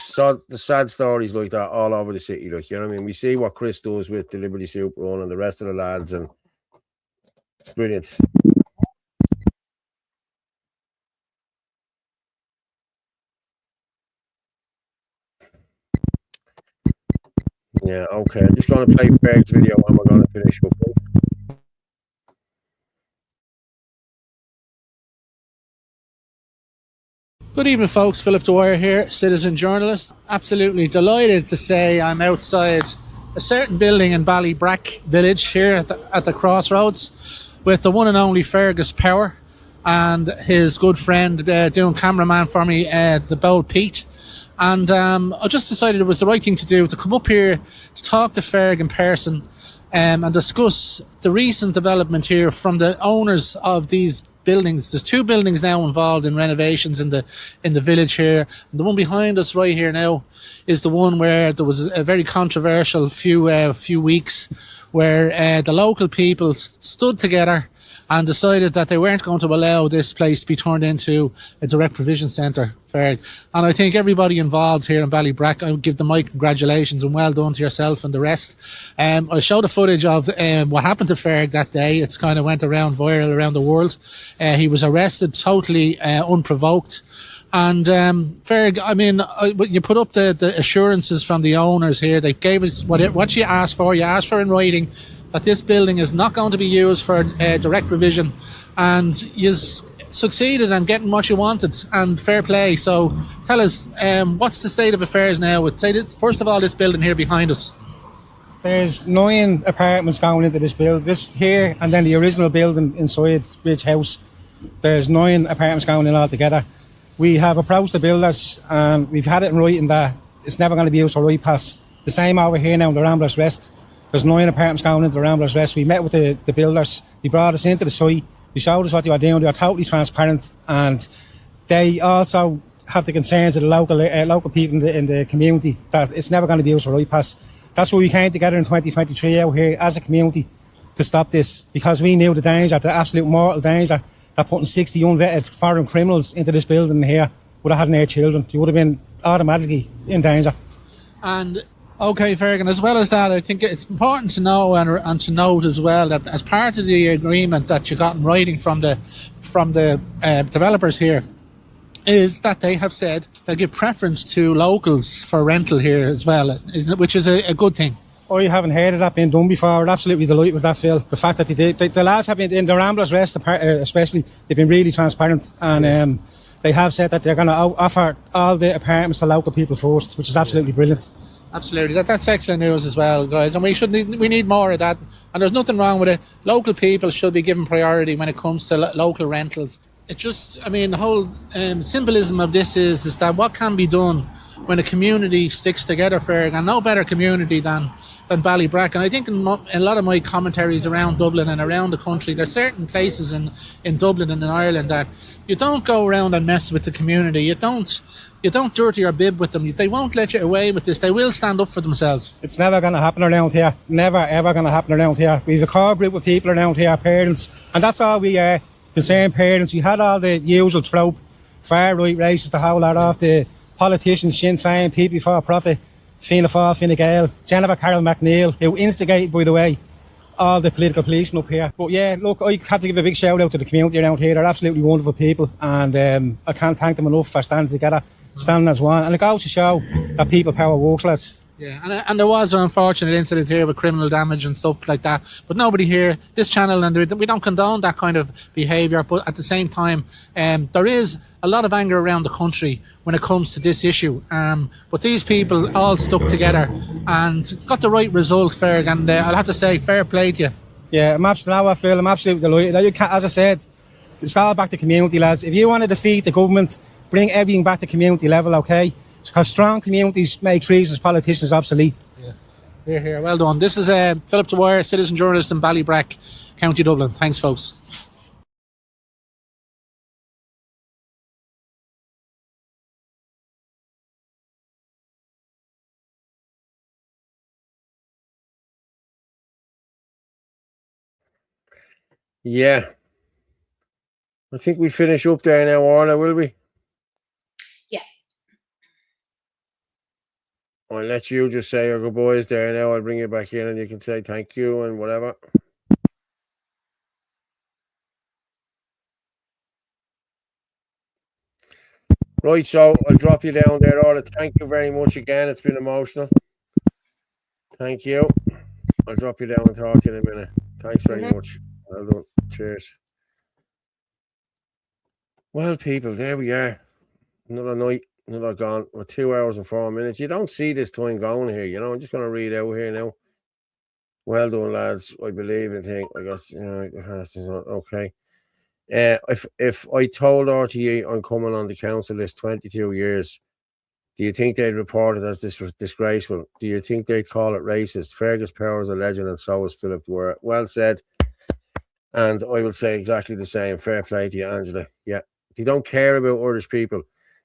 sad stories like that all over the city. Like, you know what I mean? We see what Chris does with the Liberty Super Run and the rest of the lads, and it's brilliant. Yeah, okay. I'm just going to play Ferg's video and we're going to finish up. Good evening, folks. Philip Dwyer here, citizen journalist. Absolutely delighted to say I'm outside a certain building in Ballybrack village here at the crossroads with the one and only Fergus Power and his good friend doing cameraman for me, the Bold Pete. And I just decided it was the right thing to do to come up here to talk to Ferg in person and discuss the recent development here from the owners of these buildings. There's 2 buildings now involved in renovations in the village here. And the one behind us right here now is the one where there was a very controversial few weeks where the local people stood together and decided that they weren't going to allow this place to be turned into a direct provision centre. And I think everybody involved here in Ballybrack, I would give them my congratulations and well done to yourself and the rest. I showed the footage of what happened to Ferg that day. It's kind of went around viral around the world. He was arrested totally unprovoked. And Ferg, I mean, you put up the assurances from the owners here. They gave us what you asked for. You asked for in writing that this building is not going to be used for direct provision, and you succeeded in getting what you wanted, and fair play. So tell us, what's the state of affairs now? First of all, this building here behind us. There's 9 apartments going into this building. This here, and then the original building inside Bridge House. There's 9 apartments going in altogether. We have approached the builders, and we've had it in writing that it's never going to be used for right pass. The same over here now in the Ramblers Rest. There's 9 apartments going into the Ramblers Rest. We met with the builders. They brought us into the site. They showed us what they were doing. They were totally transparent, and they also have the concerns of the local people in the community that it's never going to be used for right pass. That's why we came together in 2023 out here as a community to stop this, because we knew the danger, the absolute mortal danger that putting 60 unvetted foreign criminals into this building here would have had their children. They would have been automatically in danger. And okay, Fergan, as well as that, I think it's important to know and to note as well that as part of the agreement that you got in writing from the developers here is that they have said they'll give preference to locals for rental here as well, which is a good thing. I haven't heard of that being done before. I'm absolutely delighted with that, Phil. The fact that they did. The lads have been, in the Ramblers Rest especially, they've been really transparent, and they have said that they're going to offer all the apartments to local people first, which is absolutely brilliant. Absolutely, that's excellent news as well, guys, and we need more of that. And there's nothing wrong with it. Local people should be given priority when it comes to local rentals. It just, I mean, the whole symbolism of this is that what can be done when a community sticks together, Ferg, and no better community than Ballybrack. And I think in a lot of my commentaries around Dublin and around the country, there's certain places in Dublin and in Ireland that you don't go around and mess with the community. You don't dirty your bib with them. They won't let you away with this. They will stand up for themselves. It's never going to happen around here. Never, ever going to happen around here. We have a core group of people around here, parents, and that's all we are, concerned parents. We had all the usual trope, far-right racists, the whole lot of the politicians, Sinn Féin, People Before Profit, Fianna Fáil, Fine Gael, Jennifer Carroll McNeil, who instigated, by the way, all the political policing up here. But yeah, look, I have to give a big shout out to the community around here. They're absolutely wonderful people, and I can't thank them enough for standing together, standing as one. And it goes to show that people power works, lads. Yeah, and there was an unfortunate incident here with criminal damage and stuff like that, but nobody here, this channel, and we don't condone that kind of behaviour, but at the same time, there is a lot of anger around the country when it comes to this issue, but these people all stuck together and got the right result, Ferg, and I'll have to say, fair play to you. Yeah, I'm absolutely delighted. As I said, it's all back to community, lads. If you want to defeat the government, bring everything back to community level, okay? Because strong communities make treasonous politicians obsolete. Yeah, here. Well done. This is Philip Dwyer, citizen journalist in Ballybrack, County Dublin. Thanks, folks. Yeah. I think we finish up there now, Orla, will we? I'll let you just say your goodbyes there now. I'll bring you back in and you can say thank you and whatever. Right, so I'll drop you down there, Orla. Thank you very much again. It's been emotional. Thank you. I'll drop you down and talk to you in a minute. Thanks very much. Well done. Cheers. Well, people, there we are. Another night, another gone. We're 2 hours and 4 minutes. You don't see this time going here, you know. I'm just going to read out here now. Well done, lads. I believe and think. I guess, you know, okay. If I told RTE I'm coming on the council list 22 years, do you think they'd report it as disgraceful? Do you think they'd call it racist? Fergus Power is a legend, and so is Philip Dwyer. Well said. And I will say exactly the same. Fair play to you, Angela. Yeah. They don't care about Irish people.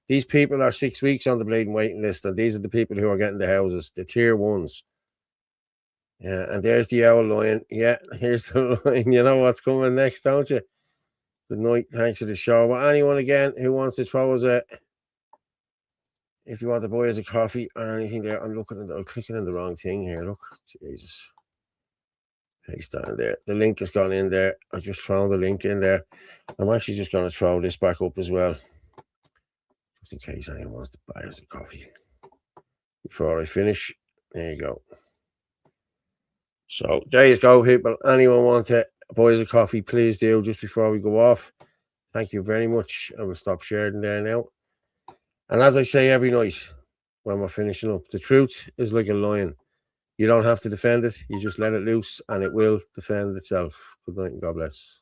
These people are 6 weeks on the bleeding waiting list, and these are the people who are getting the houses, the tier ones. Yeah, and there's the owl lion. Yeah, here's the line. You know what's coming next, don't you? Good night. Thanks for the show. Well, anyone again who wants to throw us a, if you want to buy us a coffee or anything there, I'm clicking in the wrong thing here. Look, Jesus. Paste that in there. The link has gone in there. I just found the link in there. I'm actually just going to throw this back up as well, just in case anyone wants to buy us a coffee before I finish. There you go. So there you go, people. Anyone want to buy us a coffee, please do just before we go off. Thank you very much. I will stop sharing there now. And as I say every night when we're finishing up, the truth is like a lion. You don't have to defend it. You just let it loose and it will defend itself. Good night and God bless.